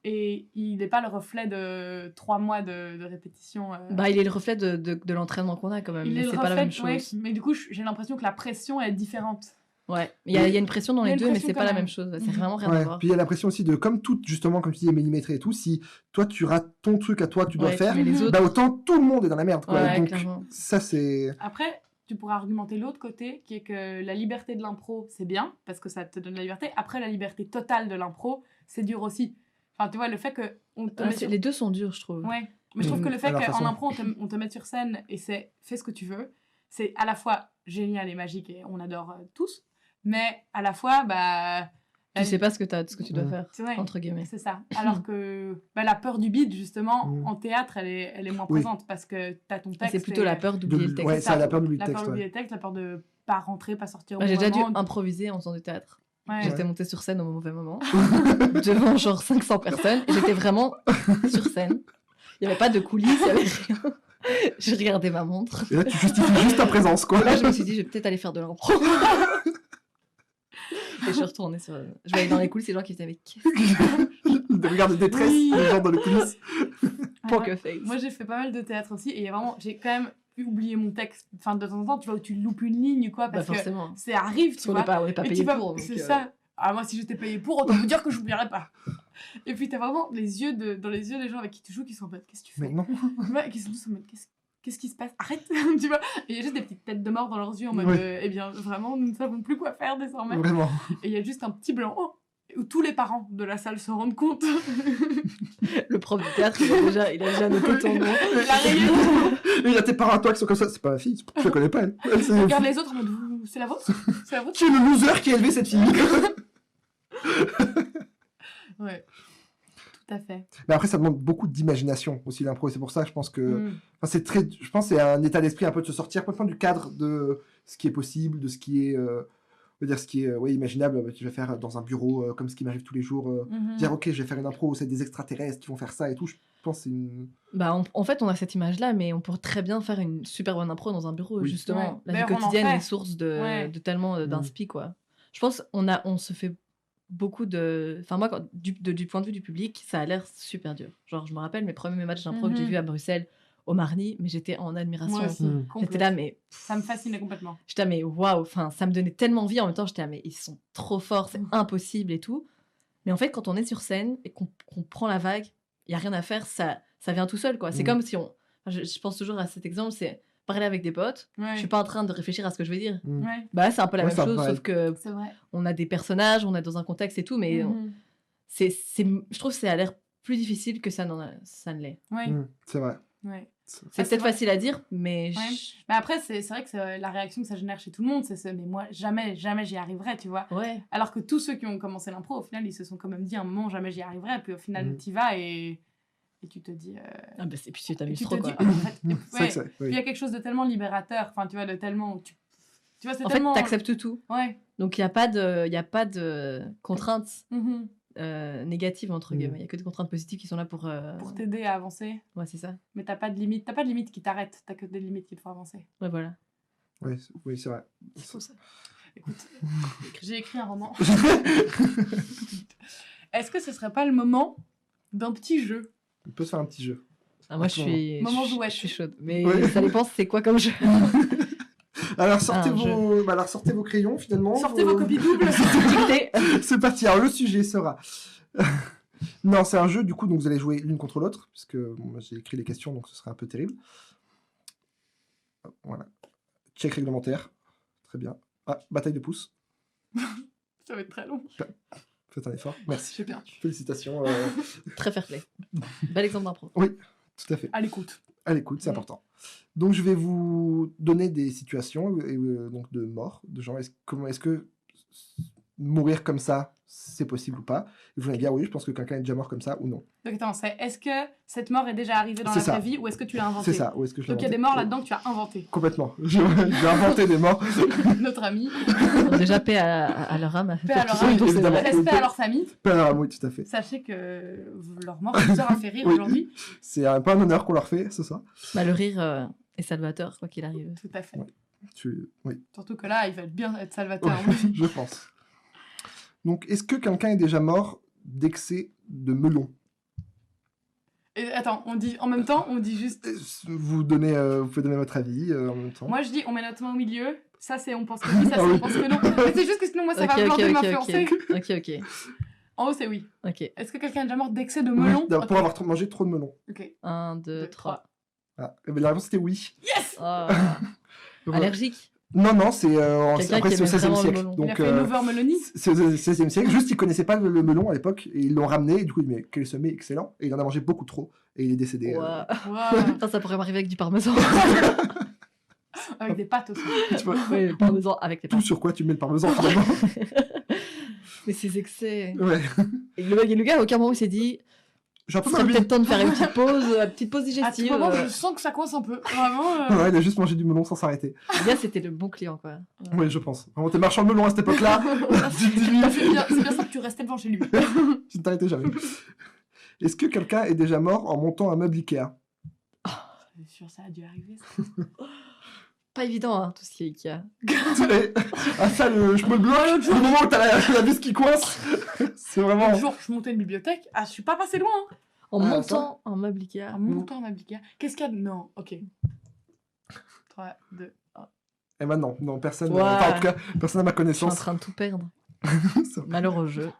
Speaker 1: Et il n'est pas le reflet de 3 mois de répétition.
Speaker 2: Il est le reflet de l'entraînement qu'on a quand même, mais c'est pas la même chose.
Speaker 1: Ouais, mais du coup, j'ai l'impression que la pression est différente.
Speaker 2: Ouais, il y a une pression dans les deux, mais c'est pas la même chose. C'est vraiment rien à voir.
Speaker 3: Puis il y a la pression aussi de, comme tout, justement, comme tu dis, est millimétré et tout, si toi tu rates ton truc à toi que tu dois faire, autant tout le monde est dans la merde, quoi.
Speaker 2: Ouais,
Speaker 3: donc
Speaker 2: clairement.
Speaker 3: Ça, c'est...
Speaker 1: Après, tu pourras argumenter l'autre côté, qui est que la liberté de l'impro, c'est bien, parce que ça te donne la liberté. Après, la liberté totale de l'impro, c'est dur aussi. Enfin, tu vois, le fait que...
Speaker 2: Les deux sont durs, je trouve.
Speaker 1: Ouais, mais je trouve que le fait qu'en impro, on te mette sur scène et c'est fais ce que tu veux, c'est à la fois génial et magique et on adore tous, mais à la fois,
Speaker 2: tu sais pas ce que tu dois faire, entre guillemets.
Speaker 1: C'est ça. Alors que la peur du bide, justement, en théâtre, elle est moins présente parce que t'as ton texte.
Speaker 2: C'est plutôt la peur d'oublier le texte.
Speaker 3: Ouais, c'est la peur d'oublier le texte.
Speaker 1: La peur d'oublier le texte, la peur de pas rentrer, pas sortir au
Speaker 2: J'ai
Speaker 1: moment.
Speaker 2: déjà dû improviser en faisant du théâtre.
Speaker 1: Ouais.
Speaker 2: J'étais montée sur scène au mauvais moment, devant genre 500 personnes, et j'étais vraiment sur scène. Il n'y avait pas de coulisses, il n'y avait rien. Je regardais ma montre.
Speaker 3: Et là, tu justifies juste ta présence, quoi.
Speaker 2: Là, je me suis dit, je vais peut-être aller faire de l'impro. Et je suis retournée sur... Je vais aller dans les coulisses, les gens qui étaient avec...
Speaker 3: Des regards de détresse, les gens dans les coulisses.
Speaker 2: Poker face.
Speaker 1: Moi, j'ai fait pas mal de théâtre aussi, et j'ai quand même oublié mon texte. Enfin, de temps en temps, tu vois, où tu loupes une ligne, quoi,
Speaker 2: Bah
Speaker 1: parce que
Speaker 2: forcément.
Speaker 1: ça arrive, tu
Speaker 2: On n'est
Speaker 1: vois.
Speaker 2: pas
Speaker 1: Et
Speaker 2: payé
Speaker 1: tu vas-
Speaker 2: pour. donc,
Speaker 1: c'est ça. Ah, moi, si j'étais payée pour, autant vous dire que j'oublierais pas. Et puis, t'as vraiment les yeux dans les yeux des gens avec qui tu joues qui sont en mode, qu'est-ce que tu fais?
Speaker 3: Mais non.
Speaker 1: Ouais, qui sont tous en mode, qu'est-ce qui se passe? Arrête, tu vois. Et il y a juste des petites têtes de mort dans leurs yeux en mode,
Speaker 3: Ouais.
Speaker 1: eh bien, vraiment, nous ne savons plus quoi faire désormais.
Speaker 3: Vraiment.
Speaker 1: Et il y a juste un petit blanc où tous les parents de la salle se rendent compte.
Speaker 2: Le prof de théâtre, il a déjà noté ton nom.
Speaker 1: La réunion.
Speaker 3: Et il y a tes parents à toi qui sont comme ça. C'est pas ma fille, je la connais pas, elle.
Speaker 1: Regarde les autres en mode, c'est la vôtre? C'est la vôtre?
Speaker 3: Qui est le loser qui a élevé cette fille?
Speaker 1: Ouais, tout à fait.
Speaker 3: Mais après, ça demande beaucoup d'imagination aussi, l'impro. Et c'est pour ça, je pense que.
Speaker 1: Mm.
Speaker 3: Enfin, je pense que c'est un état d'esprit un peu de se sortir complètement du cadre de ce qui est possible, de ce qui est. On va dire ce qui est imaginable, que je vais faire dans un bureau, comme ce qui m'arrive tous les jours.
Speaker 1: Mhm.
Speaker 3: Dire, ok, je vais faire une impro, c'est des extraterrestres qui vont faire ça et tout. Je pense que c'est une.
Speaker 2: Bah, en fait, on a cette image-là, mais on pourrait très bien faire une super bonne impro dans un bureau,
Speaker 3: Oui.
Speaker 2: justement.
Speaker 1: Ouais.
Speaker 2: La vie
Speaker 1: D'ailleurs, on en
Speaker 2: quotidienne
Speaker 1: fait.
Speaker 2: est source de,
Speaker 1: Ouais.
Speaker 2: de tellement d'inspi, quoi. Je pense on se fait beaucoup de... Enfin, moi, du point de vue du public, ça a l'air super dur. Genre, je me rappelle mes premiers matchs d'impro que j'ai
Speaker 1: Mhm.
Speaker 2: vus à Bruxelles, au Marny, mais j'étais en admiration.
Speaker 1: Moi aussi,
Speaker 3: Mm.
Speaker 1: complète.
Speaker 2: J'étais là, mais...
Speaker 1: Ça me fascinait complètement.
Speaker 2: J'étais là, mais waouh, enfin, ça me donnait tellement envie. En même temps, j'étais là, mais ils sont trop forts, c'est impossible et tout. Mais en fait, quand on est sur scène et qu'on prend la vague, il n'y a rien à faire, ça vient tout seul, quoi. C'est comme si on... enfin, je pense toujours à cet exemple, c'est parler avec des potes.
Speaker 1: Ouais.
Speaker 2: Je suis pas en train de réfléchir à ce que je vais dire.
Speaker 3: Mm.
Speaker 1: Ouais,
Speaker 2: Bah là, c'est un peu la
Speaker 3: Ouais,
Speaker 2: même
Speaker 3: c'est un peu
Speaker 2: chose,
Speaker 3: pareil.
Speaker 2: sauf que
Speaker 1: c'est vrai.
Speaker 2: on a des personnages, on est dans un contexte et tout, mais
Speaker 1: Mhm.
Speaker 2: je trouve que ça a l'air plus difficile que ça ne l'est.
Speaker 1: Ouais,
Speaker 3: C'est vrai.
Speaker 1: ouais.
Speaker 2: C'est
Speaker 1: Ah, c'est
Speaker 2: peut-être
Speaker 1: vrai.
Speaker 2: facile à dire, mais
Speaker 1: Ouais. Mais après, c'est vrai que c'est la réaction que ça génère chez tout le monde, c'est mais moi, jamais j'y arriverai, tu vois.
Speaker 2: ouais.
Speaker 1: Alors que tous ceux qui ont commencé l'impro, au final, ils se sont quand même dit à un moment, jamais j'y arriverai. Puis au final,
Speaker 3: Mhm.
Speaker 1: t'y vas et tu te dis.
Speaker 2: Ah bah, et puis tu
Speaker 1: Et
Speaker 2: t'amuses
Speaker 1: tu
Speaker 2: trop,
Speaker 1: te dis,
Speaker 2: quoi.
Speaker 1: en fait,
Speaker 3: C'est vrai
Speaker 1: ouais.
Speaker 3: que c'est.
Speaker 1: Puis
Speaker 3: Oui.
Speaker 1: il y a quelque chose de tellement libérateur, enfin, tu vois, de tellement. Tu vois, c'est
Speaker 2: En fait,
Speaker 1: tellement.
Speaker 2: t'acceptes tout.
Speaker 1: Ouais.
Speaker 2: Donc, il n'y a pas de contraintes
Speaker 1: Mhm.
Speaker 2: négatives, entre
Speaker 3: Mhm.
Speaker 2: guillemets. Il n'y a que des contraintes positives qui sont là pour...
Speaker 1: Pour t'aider à avancer.
Speaker 2: Ouais, c'est ça.
Speaker 1: Mais t'as pas de limite. T'as pas de limite qui t'arrête. T'as que des limites qui te font avancer.
Speaker 2: Ouais, voilà.
Speaker 3: Oui, c'est vrai.
Speaker 2: C'est fou, ça.
Speaker 1: Écoute, j'ai écrit un roman. Est-ce que ce serait pas le moment d'un petit jeu?
Speaker 3: On peut se faire un petit jeu.
Speaker 2: Ah, moi, je suis...
Speaker 1: Moment
Speaker 2: je-
Speaker 1: jouette.
Speaker 2: Je suis chaude. Mais
Speaker 3: Ouais.
Speaker 2: ça dépend, c'est quoi comme jeu.
Speaker 3: Alors sortez,
Speaker 2: Un
Speaker 3: sortez vos crayons finalement.
Speaker 1: Sortez vos copies doubles.
Speaker 2: Dictée.
Speaker 3: C'est parti. Alors le sujet sera. Non, c'est un jeu du coup, donc vous allez jouer l'une contre l'autre, puisque moi j'ai écrit les questions, donc ce serait un peu terrible. Voilà. Check réglementaire. Très bien. Ah, bataille de pouces.
Speaker 1: Ça va être très long.
Speaker 3: Faites un effort. Merci.
Speaker 1: J'ai perdu.
Speaker 3: Félicitations.
Speaker 2: Très fair play. Bel exemple d'impro.
Speaker 3: Tout à fait.
Speaker 1: À l'écoute.
Speaker 3: À l'écoute, c'est
Speaker 1: Mm.
Speaker 3: important. Donc je vais vous donner des situations donc de mort, de gens. Est-ce que mourir comme ça, c'est possible ou pas? Et vous allez dire oui, je pense que quelqu'un est déjà mort comme ça ou non.
Speaker 1: Donc attends, est-ce que cette mort est déjà arrivée dans
Speaker 3: C'est
Speaker 1: la
Speaker 3: ça.
Speaker 1: vraie vie ou est-ce que tu l'as inventée?
Speaker 3: C'est ça. Ou est-ce que je l'ai
Speaker 1: Donc il y a des
Speaker 3: inventé?
Speaker 1: morts là-dedans que tu as inventé.
Speaker 3: Complètement. J'ai inventé des morts.
Speaker 1: Notre ami.
Speaker 2: Déjà, paix à leur âme.
Speaker 1: Paix à leur
Speaker 2: Pour
Speaker 1: âme,
Speaker 2: tous ceux dont c'est
Speaker 3: évidemment.
Speaker 2: vrai.
Speaker 1: Respect à leur famille.
Speaker 3: Ah, oui, tout à fait.
Speaker 1: Sachez que leur mort vous aura fait rire
Speaker 3: Oui.
Speaker 1: aujourd'hui.
Speaker 3: C'est pas un honneur qu'on leur fait ce soir.
Speaker 2: Bah, le rire est salvateur, quoi qu'il arrive.
Speaker 1: Tout à fait.
Speaker 3: Ouais. Oui,
Speaker 1: Surtout que là, il va bien être salvateur.
Speaker 3: Ouais, je pense. Donc, est-ce que quelqu'un est déjà mort d'excès de melon?
Speaker 1: Et attends, on dit en même temps, on dit juste.
Speaker 3: Vous pouvez donner votre avis en même temps.
Speaker 1: Moi je dis, on met notre main au milieu. Ça c'est on pense que oui, ça c'est
Speaker 3: Ah oui.
Speaker 1: on pense que non. Mais c'est juste que sinon moi ça va planter m'influencer.
Speaker 2: Ok.
Speaker 1: En haut c'est oui.
Speaker 2: Ok.
Speaker 1: Est-ce que quelqu'un est déjà mort d'excès de
Speaker 3: Oui,
Speaker 1: melon?
Speaker 3: pour
Speaker 1: Ok.
Speaker 3: avoir mangé trop de melon.
Speaker 1: Ok.
Speaker 2: 1, 2,
Speaker 1: Deux,
Speaker 2: 3.
Speaker 3: Ah, mais la réponse était oui.
Speaker 1: Yes!
Speaker 2: Allergique.
Speaker 3: Non, c'est
Speaker 2: Quelqu'un
Speaker 3: après
Speaker 2: qui
Speaker 3: c'est au
Speaker 2: aimait
Speaker 3: 16e
Speaker 2: vraiment le
Speaker 3: siècle.
Speaker 2: melon.
Speaker 1: Il a
Speaker 3: Donc,
Speaker 1: fait une overmelonie.
Speaker 3: c'est au 16e siècle. Juste, ils connaissaient pas le melon à l'époque et ils l'ont ramené. Et du coup, il dit, mais quel sommet excellent. Et il en a mangé beaucoup trop. Et il est décédé.
Speaker 2: Ouah.
Speaker 1: Wow.
Speaker 2: Putain, ça pourrait m'arriver avec du parmesan.
Speaker 1: Avec des pâtes aussi.
Speaker 3: Tu vois,
Speaker 2: Oui, le parmesan avec les
Speaker 3: tout
Speaker 2: pâtes.
Speaker 3: sur quoi tu mets le parmesan finalement.
Speaker 2: Mais ces excès.
Speaker 3: Ouais.
Speaker 2: Et le gars, à aucun moment, il s'est dit
Speaker 3: J'ai un
Speaker 2: ce
Speaker 3: peu
Speaker 2: serait
Speaker 3: mal
Speaker 2: peut-être temps de faire une petite pause
Speaker 1: À tout
Speaker 2: digestive.
Speaker 1: moment, je sens que ça coince un peu. Vraiment.
Speaker 3: Ouais, il a juste mangé du melon sans s'arrêter.
Speaker 2: Le gars, c'était le bon client, quoi.
Speaker 3: Oui, je pense. Vraiment, t'es marchand de melon à cette époque-là. Tu te dis,
Speaker 1: C'est bien ça que tu restais devant chez lui.
Speaker 3: tu ne t'arrêtais jamais. Est-ce que quelqu'un est déjà mort en montant un meuble Ikea?
Speaker 1: Je suis sûre, ça a dû arriver. Ça.
Speaker 2: Pas évident, hein, tout ce qui est Ikea.
Speaker 3: Ah ça, je me bloque. Le moment où t'as la vis qui coince, c'est vraiment...
Speaker 1: Un jour, je montais une bibliothèque. Ah, je suis pas passé loin.
Speaker 2: En
Speaker 3: Ah,
Speaker 2: montant un meuble Ikea.
Speaker 1: En montant ma bibliothèque. Qu'est-ce qu'il y a de... Non, ok. 3, 2, 1.
Speaker 3: Et ben non, personne.
Speaker 2: Ouais.
Speaker 3: Enfin, en tout cas, personne à ma
Speaker 2: Je suis en
Speaker 3: connaissance.
Speaker 2: train de tout perdre.
Speaker 3: Ça-
Speaker 2: Malheureux jeu.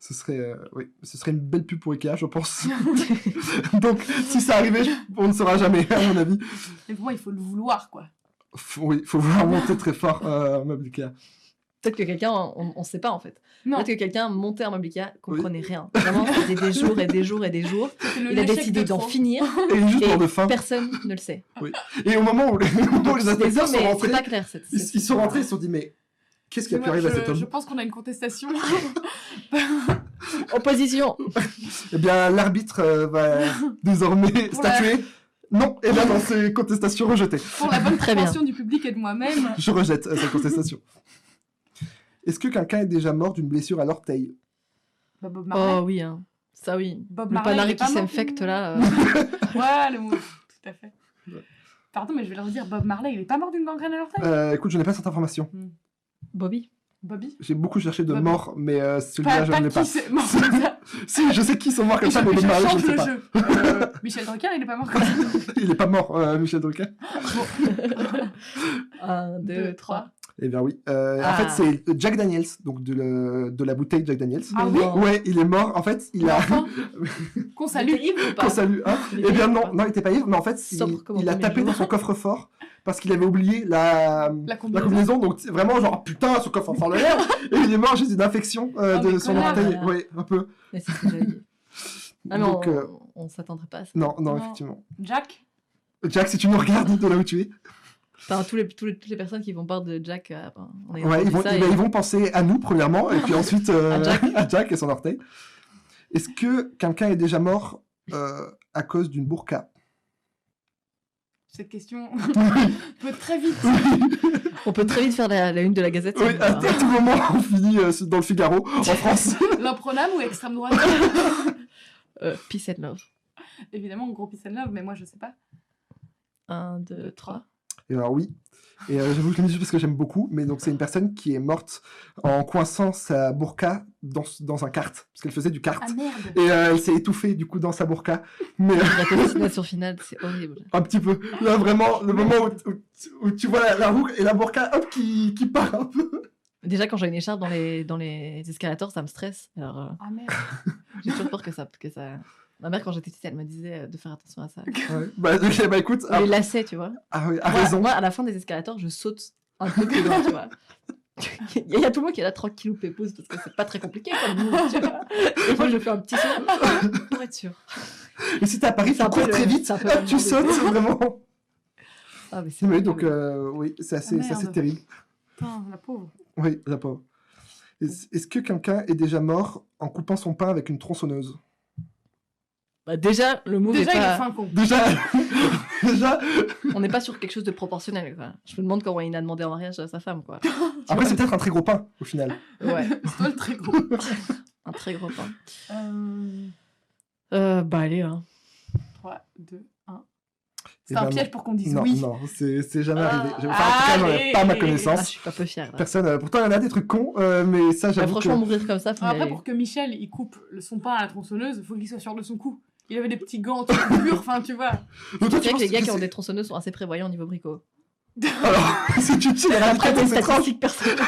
Speaker 3: ce serait une belle pub pour Ikea, je pense. Donc, si ça arrivait, on ne saura jamais, à mon avis.
Speaker 1: Mais pour moi, il faut le vouloir, quoi.
Speaker 3: Oui, il faut vouloir monter très fort un meuble Ikea.
Speaker 2: Peut-être que quelqu'un, on sait pas en fait.
Speaker 1: Non,
Speaker 2: Peut-être que quelqu'un montait un meuble Ikea, comprenait rien. Vraiment, c'était des jours et des jours et des jours.
Speaker 1: c'était le
Speaker 2: Il a
Speaker 1: l'échec
Speaker 2: décidé
Speaker 1: de
Speaker 2: d'en
Speaker 1: trop.
Speaker 2: finir
Speaker 3: Et juste
Speaker 2: et
Speaker 3: mort de faim.
Speaker 2: personne ne le sait.
Speaker 3: Et au moment où les inspecteurs
Speaker 2: Désolé,
Speaker 3: sont
Speaker 2: mais c'est
Speaker 3: rentrés,
Speaker 2: pas clair.
Speaker 3: ils sont rentrés, ils se sont dit, mais qu'est-ce qui a pu
Speaker 1: Moi,
Speaker 3: arriver à cet
Speaker 1: je
Speaker 3: homme?
Speaker 1: pense qu'on a une contestation.
Speaker 2: Opposition.
Speaker 3: Eh bien, l'arbitre va désormais
Speaker 1: Pour la-
Speaker 3: statuer. Non, eh bien non, c'est contestation rejetée.
Speaker 1: Pour la bonne
Speaker 2: Très bien.
Speaker 1: compréhension du public et de moi-même.
Speaker 3: Je rejette cette contestation. Est-ce que quelqu'un est déjà mort d'une blessure à l'orteil?
Speaker 1: Bah, Bob Marley.
Speaker 2: Oh oui, hein. Ça oui.
Speaker 1: Bob
Speaker 2: Le
Speaker 1: Marley, il
Speaker 2: panari
Speaker 1: est pas
Speaker 2: qui
Speaker 1: mort,
Speaker 2: s'infecte
Speaker 1: lui.
Speaker 2: là.
Speaker 1: Ouais, le mot. Tout à fait.
Speaker 3: Ouais.
Speaker 1: Pardon, mais je vais leur dire, Bob Marley, il est pas mort d'une gangrène à l'orteil?
Speaker 3: Écoute, je n'ai pas cette information.
Speaker 2: Bobby.
Speaker 1: Bobby?
Speaker 3: J'ai beaucoup cherché de
Speaker 1: Bob-
Speaker 3: morts, mais celui-là, je ne l'ai
Speaker 1: qui
Speaker 3: pas.
Speaker 1: c'est mort comme ça.
Speaker 3: Si, je sais qui sont morts comme ça, mais
Speaker 1: je
Speaker 3: Bob Marley, je ne
Speaker 1: change
Speaker 3: sais
Speaker 1: le
Speaker 3: pas.
Speaker 1: jeu. Michel Drucker, il est pas mort comme ça.
Speaker 3: Il est pas mort, Michel Drucker.
Speaker 2: 1, 2,
Speaker 1: 2,
Speaker 3: Eh
Speaker 2: 3.
Speaker 3: bien oui. En
Speaker 2: Ah.
Speaker 3: fait, c'est Jack Daniels, donc de la bouteille Jack Daniels.
Speaker 1: Ah oui?
Speaker 3: Ouais, il est mort. En fait, il a...
Speaker 1: Enfin, qu'on salue.
Speaker 3: Qu'on salue, hein.
Speaker 2: Il
Speaker 3: Eh
Speaker 2: était
Speaker 3: bien
Speaker 2: ivre,
Speaker 3: non,
Speaker 2: quoi.
Speaker 3: non, il était pas ivre, mais en fait,
Speaker 2: Sobre comme au
Speaker 3: il a
Speaker 2: premier
Speaker 3: tapé
Speaker 2: jour.
Speaker 3: dans son coffre-fort parce qu'il avait oublié la combinaison. Donc c'est vraiment genre, putain, ce coffre-fort le merde. Et il est mort juste d'une infection de
Speaker 1: mais
Speaker 3: son
Speaker 1: connard.
Speaker 3: orteil.
Speaker 2: Voilà.
Speaker 3: Ouais, un peu.
Speaker 2: Mais c'est ce que j'avais dit. Ah mais
Speaker 3: Donc,
Speaker 2: on s'attendrait pas à ça.
Speaker 3: non,
Speaker 1: Non.
Speaker 3: effectivement.
Speaker 1: Jack?
Speaker 3: Jack, si tu nous regardes de là où tu es,
Speaker 2: Enfin, toutes les personnes qui vont parler de Jack, on a
Speaker 3: ouais,
Speaker 2: entendu
Speaker 3: ils vont,
Speaker 2: ça
Speaker 3: eh ben,
Speaker 2: et-
Speaker 3: ils vont penser à nous, premièrement, et puis ensuite
Speaker 2: Jack.
Speaker 3: à Jack et son orteil. Est-ce que quelqu'un est déjà mort à cause d'une burqa?
Speaker 1: Cette question peut très vite.
Speaker 2: On peut très vite faire la une de la Gazette.
Speaker 3: Oui,
Speaker 2: ça,
Speaker 3: à tout moment, on finit dans le Figaro, en France.
Speaker 1: L'impronable ou extrême droite?
Speaker 2: Peace and love.
Speaker 1: Évidemment, gros peace and love, mais moi je sais pas.
Speaker 2: 1, 2, 3.
Speaker 3: Et alors oui, et j'avoue que je le dis juste parce que j'aime beaucoup, mais donc c'est une personne qui est morte en coinçant sa burqa dans un kart, parce qu'elle faisait du kart.
Speaker 1: Ah merde!
Speaker 3: Et elle s'est étouffée du coup dans sa burqa, mais
Speaker 2: La destination finale, c'est horrible.
Speaker 3: un petit peu. Là vraiment, le moment où tu vois la roue et la burqa, hop, qui part un peu.
Speaker 2: Déjà, quand j'ai une écharpe dans les escalators, ça me stresse. Alors,
Speaker 1: Ah merde!
Speaker 2: j'ai toujours peur que ça. Ma mère, quand j'étais petite, elle me disait de faire attention à ça.
Speaker 3: Ouais. Bah écoute,
Speaker 2: Les lacets, tu vois.
Speaker 3: oui, à
Speaker 2: Moi,
Speaker 3: raison.
Speaker 2: moi, à la fin des escalators, je saute un peu plus loin, tu vois. Il y a tout le monde qui est là tranquille ou pépouze parce que c'est pas très compliqué comme move, tu vois. Et moi, je fais un petit saut pour être sûr.
Speaker 3: Et si t'es à Paris,
Speaker 2: C'est
Speaker 3: tu
Speaker 2: un peu
Speaker 3: cours très
Speaker 2: le-
Speaker 3: vite,
Speaker 2: c'est un peu
Speaker 3: hop,
Speaker 2: le
Speaker 3: tu
Speaker 2: genre de-
Speaker 3: sautes, vraiment.
Speaker 2: Ah, mais c'est
Speaker 3: Oui,
Speaker 2: horrible.
Speaker 3: donc oui, c'est assez
Speaker 1: merde.
Speaker 3: terrible.
Speaker 1: Putain, la pauvre.
Speaker 3: Oui, la pauvre. Est-ce que quelqu'un est déjà mort en coupant son pain avec une tronçonneuse?
Speaker 2: Bah, déjà, le move
Speaker 1: Déjà,
Speaker 2: est
Speaker 1: il est
Speaker 2: pas...
Speaker 1: fin con.
Speaker 3: Déjà,
Speaker 2: On n'est pas sur quelque chose de proportionnel, quoi. Je me demande comment il a demandé en mariage à sa femme, quoi.
Speaker 3: après c'est peut-être un très gros pain au final.
Speaker 2: Ouais,
Speaker 1: C'est toi le très gros.
Speaker 2: un très gros pain.
Speaker 1: Euh,
Speaker 2: Bah, allez, hein.
Speaker 1: 3, 2, 1.
Speaker 3: Eh
Speaker 1: C'est un
Speaker 3: ben,
Speaker 1: piège pour qu'on dise
Speaker 3: Non,
Speaker 1: oui.
Speaker 3: non, c'est jamais
Speaker 2: Ah.
Speaker 3: arrivé. Enfin, en tout cas, j'en ai pas à ma
Speaker 1: Allez.
Speaker 2: Ah,
Speaker 3: connaissance.
Speaker 2: je suis pas peu fière, là.
Speaker 3: Personne. Pourtant, il y en a des trucs cons, mais ça,
Speaker 2: Bah,
Speaker 3: j'avoue
Speaker 2: franchement,
Speaker 3: que.
Speaker 2: mourir comme ça, faut y
Speaker 1: Après,
Speaker 2: aller.
Speaker 1: pour que Michel il coupe son pain à la tronçonneuse, il faut qu'il soit sûr de son coup. Il avait des petits gants anti-coupure, enfin tu vois.
Speaker 3: Donc, toi,
Speaker 2: C'est
Speaker 3: tu
Speaker 2: vrai que
Speaker 3: penses
Speaker 2: les gars
Speaker 3: que
Speaker 2: qui ont
Speaker 3: c'est-
Speaker 2: des tronçonneuses sont assez prévoyants au niveau bricot.
Speaker 3: Alors, si tu tires la
Speaker 2: Après,
Speaker 3: tête
Speaker 2: des
Speaker 3: dans ses tranches,
Speaker 2: statistiques personnelles.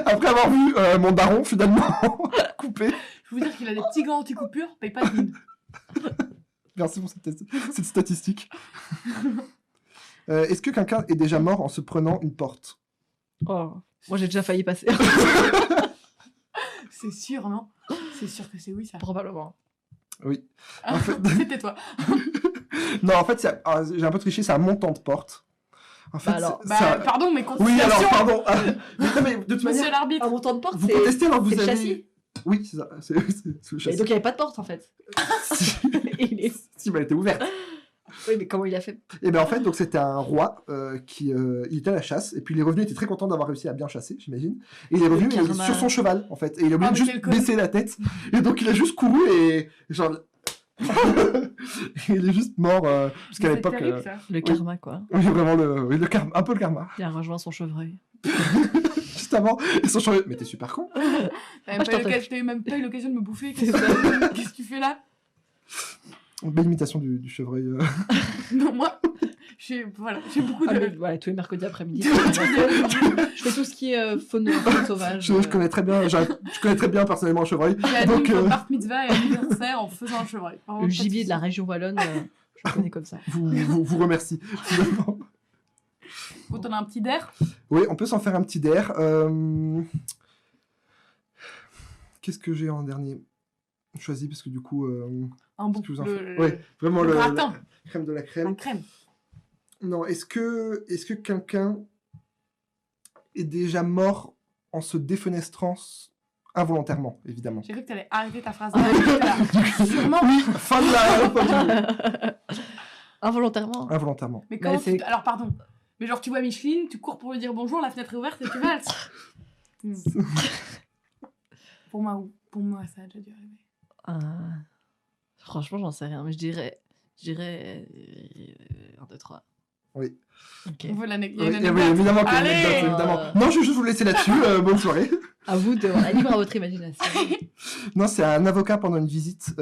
Speaker 3: après avoir vu mon daron finalement coupé.
Speaker 1: Je veux vous dire qu'il a des petits gants anti-coupure, paye pas de mine.
Speaker 3: Merci pour cette statistique. Est-ce que quelqu'un est déjà mort en se prenant une porte?
Speaker 2: Oh, moi j'ai déjà failli passer.
Speaker 1: C'est sûr, non? C'est sûr que c'est oui ça.
Speaker 2: Probablement.
Speaker 3: Oui.
Speaker 1: Ah,
Speaker 3: En fait-
Speaker 1: C'était toi.
Speaker 3: Non, en fait, j'ai un peu triché, c'est un montant de porte. En fait,
Speaker 2: Bah alors,
Speaker 3: c'est-
Speaker 1: Bah,
Speaker 3: c'est un-
Speaker 1: pardon, mais
Speaker 3: Oui, alors,
Speaker 1: contestation.
Speaker 3: pardon. Mais non, mais de toute
Speaker 1: Monsieur
Speaker 3: manière,
Speaker 1: l'arbitre.
Speaker 2: Un montant de porte,
Speaker 3: vous
Speaker 2: c'est
Speaker 3: contestez alors que
Speaker 2: c'est
Speaker 3: vous
Speaker 2: le
Speaker 3: avez...
Speaker 2: châssis.
Speaker 3: Oui, c'est ça. C'est le
Speaker 2: Et
Speaker 3: châssis.
Speaker 2: donc il n'y avait pas de porte en fait.
Speaker 3: Si,
Speaker 2: Il est-
Speaker 3: si, mais elle était ouverte.
Speaker 2: Oui, mais comment il a fait?
Speaker 3: Et bien en fait, donc c'était un roi qui il était à la chasse, et puis il est revenu, il était très content d'avoir réussi à bien chasser, j'imagine. Et il est revenu
Speaker 2: karma.
Speaker 3: sur son cheval, en fait. Et il a oublié
Speaker 1: Ah,
Speaker 3: de
Speaker 1: mais
Speaker 3: juste
Speaker 1: quel con.
Speaker 3: baisser la tête. Et donc il a juste couru et genre... il est juste mort, parce qu'à
Speaker 1: C'est
Speaker 3: l'époque...
Speaker 1: terrible, ça.
Speaker 2: Le karma, quoi.
Speaker 3: oui, vraiment, le karma, un peu le karma.
Speaker 2: Il a rejoint son chevreuil.
Speaker 3: Juste avant, et son cheval... Mais t'es super con.
Speaker 1: T'as
Speaker 2: Moi, je t'entends.
Speaker 1: même pas eu l'occasion de me bouffer.
Speaker 2: C'est
Speaker 1: Qu'est-ce que tu fais là?
Speaker 3: Belle imitation du chevreuil.
Speaker 1: Non, moi, je J'ai beaucoup de...
Speaker 2: Voilà, tous les mercredis après-midi. Je fais tout ce qui est faune sauvage.
Speaker 3: Je connais très bien, je connais très bien personnellement un chevreuil.
Speaker 1: Donc, bar mitzvah et anniversaire en faisant un chevreuil.
Speaker 2: Le gibier de la région wallonne, je connais comme ça.
Speaker 3: Vous remercie. Finalement.
Speaker 1: Vous t'en as un petit d'air?
Speaker 3: Oui, on peut s'en faire un petit d'air. Qu'est-ce que j'ai en dernier choisi parce que du coup...
Speaker 1: un bon...
Speaker 3: Oui, vraiment
Speaker 1: le
Speaker 3: la
Speaker 1: gratin.
Speaker 3: crème de la crème.
Speaker 1: La crème.
Speaker 3: Non, est-ce que quelqu'un est déjà mort en se défenestrant involontairement, évidemment?
Speaker 1: J'ai cru que t'allais arrêter ta phrase.
Speaker 3: Sûrement. Oui, fin de la...
Speaker 2: Involontairement.
Speaker 3: Involontairement.
Speaker 1: Mais comment
Speaker 2: c'est-
Speaker 1: Alors, pardon. Mais genre, tu vois Micheline, tu cours pour lui dire bonjour, la fenêtre est ouverte et tu valses. Pour moi, ça a déjà dû arriver.
Speaker 2: Franchement, j'en sais rien, mais je dirais 1, 2, 3.
Speaker 3: Oui.
Speaker 2: Ok.
Speaker 1: On veut il y a
Speaker 3: Oui,
Speaker 1: une anecdote.
Speaker 3: évidemment qu'il y a une
Speaker 1: Allez
Speaker 3: anecdote, évidemment. Non, je vais juste vous laisser là-dessus. Bonne soirée.
Speaker 2: À vous de libre à votre imagination.
Speaker 3: Non, c'est un avocat pendant une visite.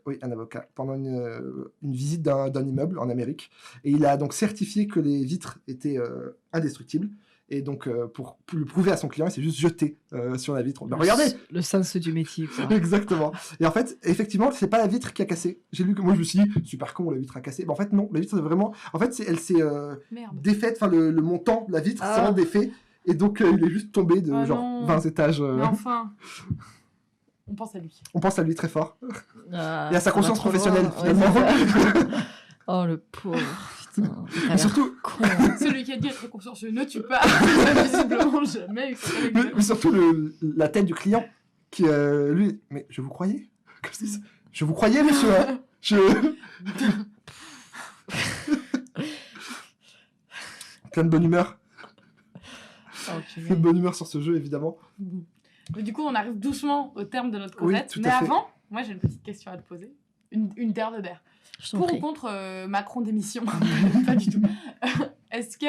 Speaker 3: Oui, un avocat pendant une visite d'un immeuble en Amérique, et il a donc certifié que les vitres étaient indestructibles. Et donc, pour le prouver à son client, il s'est juste jeté sur la vitre. Regardez.
Speaker 2: Le sens du métier, quoi.
Speaker 3: Exactement. Et en fait, effectivement, c'est pas la vitre qui a cassé. J'ai lu que moi je me suis dit super con, la vitre a cassé. Mais en fait non, la vitre c'est vraiment. En fait, elle s'est
Speaker 1: Merde.
Speaker 3: défaite. Enfin, le montant de la vitre s'est
Speaker 2: Ah.
Speaker 3: vraiment défait. Et donc il est juste tombé de
Speaker 1: Ah
Speaker 3: genre
Speaker 1: non.
Speaker 3: 20 étages.
Speaker 1: Mais enfin, on pense à lui.
Speaker 3: On pense à lui très fort.
Speaker 2: Ah,
Speaker 3: Et à sa
Speaker 2: ça va
Speaker 3: conscience
Speaker 2: trop
Speaker 3: professionnelle
Speaker 2: loin. Ouais,
Speaker 3: finalement.
Speaker 2: c'est ça. Oh, le pauvre. Putain.
Speaker 3: Mais surtout,
Speaker 2: Con.
Speaker 1: Celui qui a dit être consciencieux ne tue pas. Visiblement jamais eu cette anecdote.
Speaker 3: mais surtout la tête du client qui lui. Mais je vous croyais. Je vous croyais, monsieur. Hein. Plein de bonne humeur.
Speaker 2: Oh,
Speaker 3: Plein de bonne humeur sur ce jeu évidemment.
Speaker 1: Mais du coup, on arrive doucement au terme de notre
Speaker 3: Oui,
Speaker 1: causette.
Speaker 3: tout à
Speaker 1: Mais
Speaker 3: fait.
Speaker 1: avant, moi j'ai une petite question à te poser. Une d'air de d'air.
Speaker 2: Je t'en
Speaker 1: Pour ou
Speaker 2: prie.
Speaker 1: contre Macron démission? Pas du tout. Est-ce que,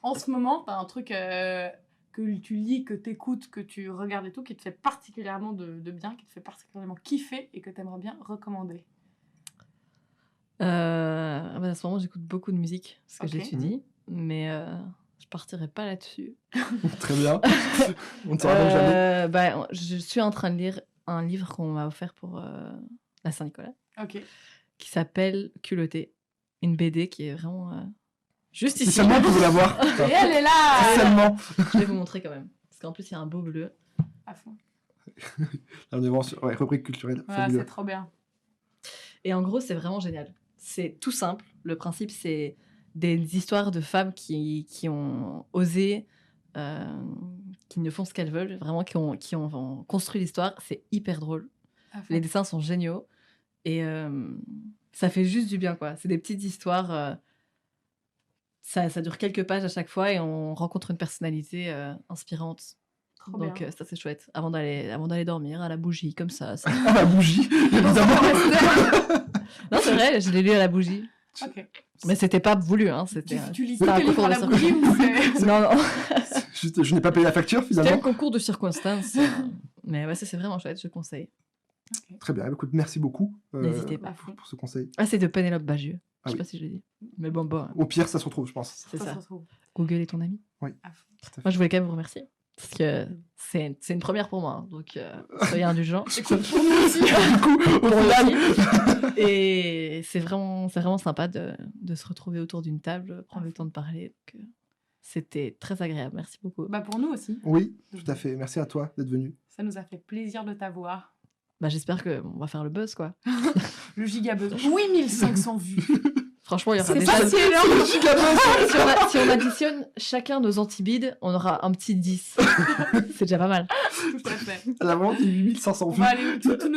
Speaker 1: en ce moment, t'as un truc que tu lis, que t'écoutes, que tu regardes et tout, qui te fait particulièrement de bien, qui te fait particulièrement kiffer et que t'aimerais bien recommander?
Speaker 2: À ce moment, j'écoute beaucoup de musique, parce que
Speaker 1: Ok.
Speaker 2: j'étudie, mais je partirai pas là-dessus.
Speaker 3: Très bien. On ne saura donc jamais.
Speaker 2: Je suis en train de lire un livre qu'on m'a offert pour la Saint-Nicolas,
Speaker 1: Ok.
Speaker 2: qui s'appelle Culotté. Une BD qui est vraiment juste
Speaker 3: C'est
Speaker 2: ici.
Speaker 3: seulement que vous la voir.
Speaker 1: Et elle est là
Speaker 3: Seulement.
Speaker 2: Je vais vous montrer quand même. Parce qu'en plus, il y a un beau bleu.
Speaker 1: À fond.
Speaker 3: Là, on est vraiment sur rubrique culturelle.
Speaker 1: Voilà,
Speaker 3: Fabuleux.
Speaker 1: c'est trop bien.
Speaker 2: Et en gros, c'est vraiment génial. C'est tout simple. Le principe, c'est des histoires de femmes qui ont osé, qui ne font ce qu'elles veulent, vraiment qui ont construit l'histoire. C'est hyper drôle.
Speaker 1: À fond.
Speaker 2: Les dessins sont géniaux. Et ça fait juste du bien, quoi. C'est des petites histoires. Ça dure quelques pages à chaque fois et on rencontre une personnalité inspirante.
Speaker 1: Trop
Speaker 2: Donc
Speaker 1: bien.
Speaker 2: ça, c'est chouette. Avant d'aller dormir, à la bougie, comme ça.
Speaker 3: Ah, la bougie, évidemment.
Speaker 2: Non, c'est vrai, je l'ai lu à la bougie.
Speaker 1: Ok.
Speaker 2: Mais c'était pas voulu, hein. C'était
Speaker 1: Tu lis
Speaker 2: c'était
Speaker 1: tes
Speaker 2: un
Speaker 1: livres
Speaker 2: concours
Speaker 1: à
Speaker 2: de
Speaker 1: la bougie ou c'est...
Speaker 2: Non, non.
Speaker 3: Juste, je n'ai pas payé la facture
Speaker 2: C'était un
Speaker 3: finalement.
Speaker 2: concours de circonstances. Mais ouais, ça, c'est vraiment chouette, je conseille.
Speaker 3: Très bien. Écoute, merci beaucoup
Speaker 2: N'hésitez pas.
Speaker 3: pour ce conseil.
Speaker 2: Ah, c'est de Pénélope Bagieux.
Speaker 3: Ah
Speaker 2: Je sais
Speaker 3: oui.
Speaker 2: pas si je l'ai dit. Mais bon,
Speaker 3: Au pire, ça se retrouve, je pense.
Speaker 2: c'est
Speaker 1: Ça
Speaker 2: ça.
Speaker 1: se retrouve.
Speaker 2: Google est ton ami.
Speaker 1: À fond.
Speaker 3: Tout à fait.
Speaker 2: Moi, je voulais quand même vous remercier. Parce que c'est une première pour moi. Hein. Donc, soyez indulgents.
Speaker 1: Écoute, pour nous aussi.
Speaker 3: Du coup, au
Speaker 2: Pour eux
Speaker 3: final,
Speaker 2: aussi. Et c'est vraiment sympa de se retrouver autour d'une table, prendre le temps de parler. Donc, c'était très agréable. Merci beaucoup.
Speaker 1: Bah pour nous aussi.
Speaker 3: oui, tout à fait. Merci à toi d'être venu.
Speaker 1: Ça nous a fait plaisir de t'avoir.
Speaker 2: Bah, j'espère qu'on va faire le buzz, quoi.
Speaker 1: Le gigabuzz. 8500 vues.
Speaker 2: Franchement, il y aura
Speaker 1: C'est
Speaker 2: déjà...
Speaker 1: pas si énorme.
Speaker 2: si on additionne chacun nos antibides, on aura un petit 10. C'est déjà pas mal.
Speaker 1: Tout à fait.
Speaker 3: Elle a vraiment dit 8500
Speaker 1: On
Speaker 3: vues.
Speaker 1: va aller, tous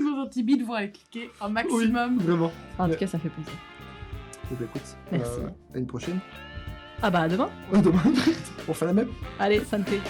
Speaker 1: nos anti-beats vont aller cliquer un
Speaker 3: Oui,
Speaker 1: maximum.
Speaker 3: vraiment.
Speaker 2: En tout cas, ça fait plaisir.
Speaker 3: Eh ben, écoute,
Speaker 2: Merci.
Speaker 3: à une prochaine.
Speaker 2: Ah bah, à demain.
Speaker 3: À demain. On fait la même.
Speaker 2: Allez, santé.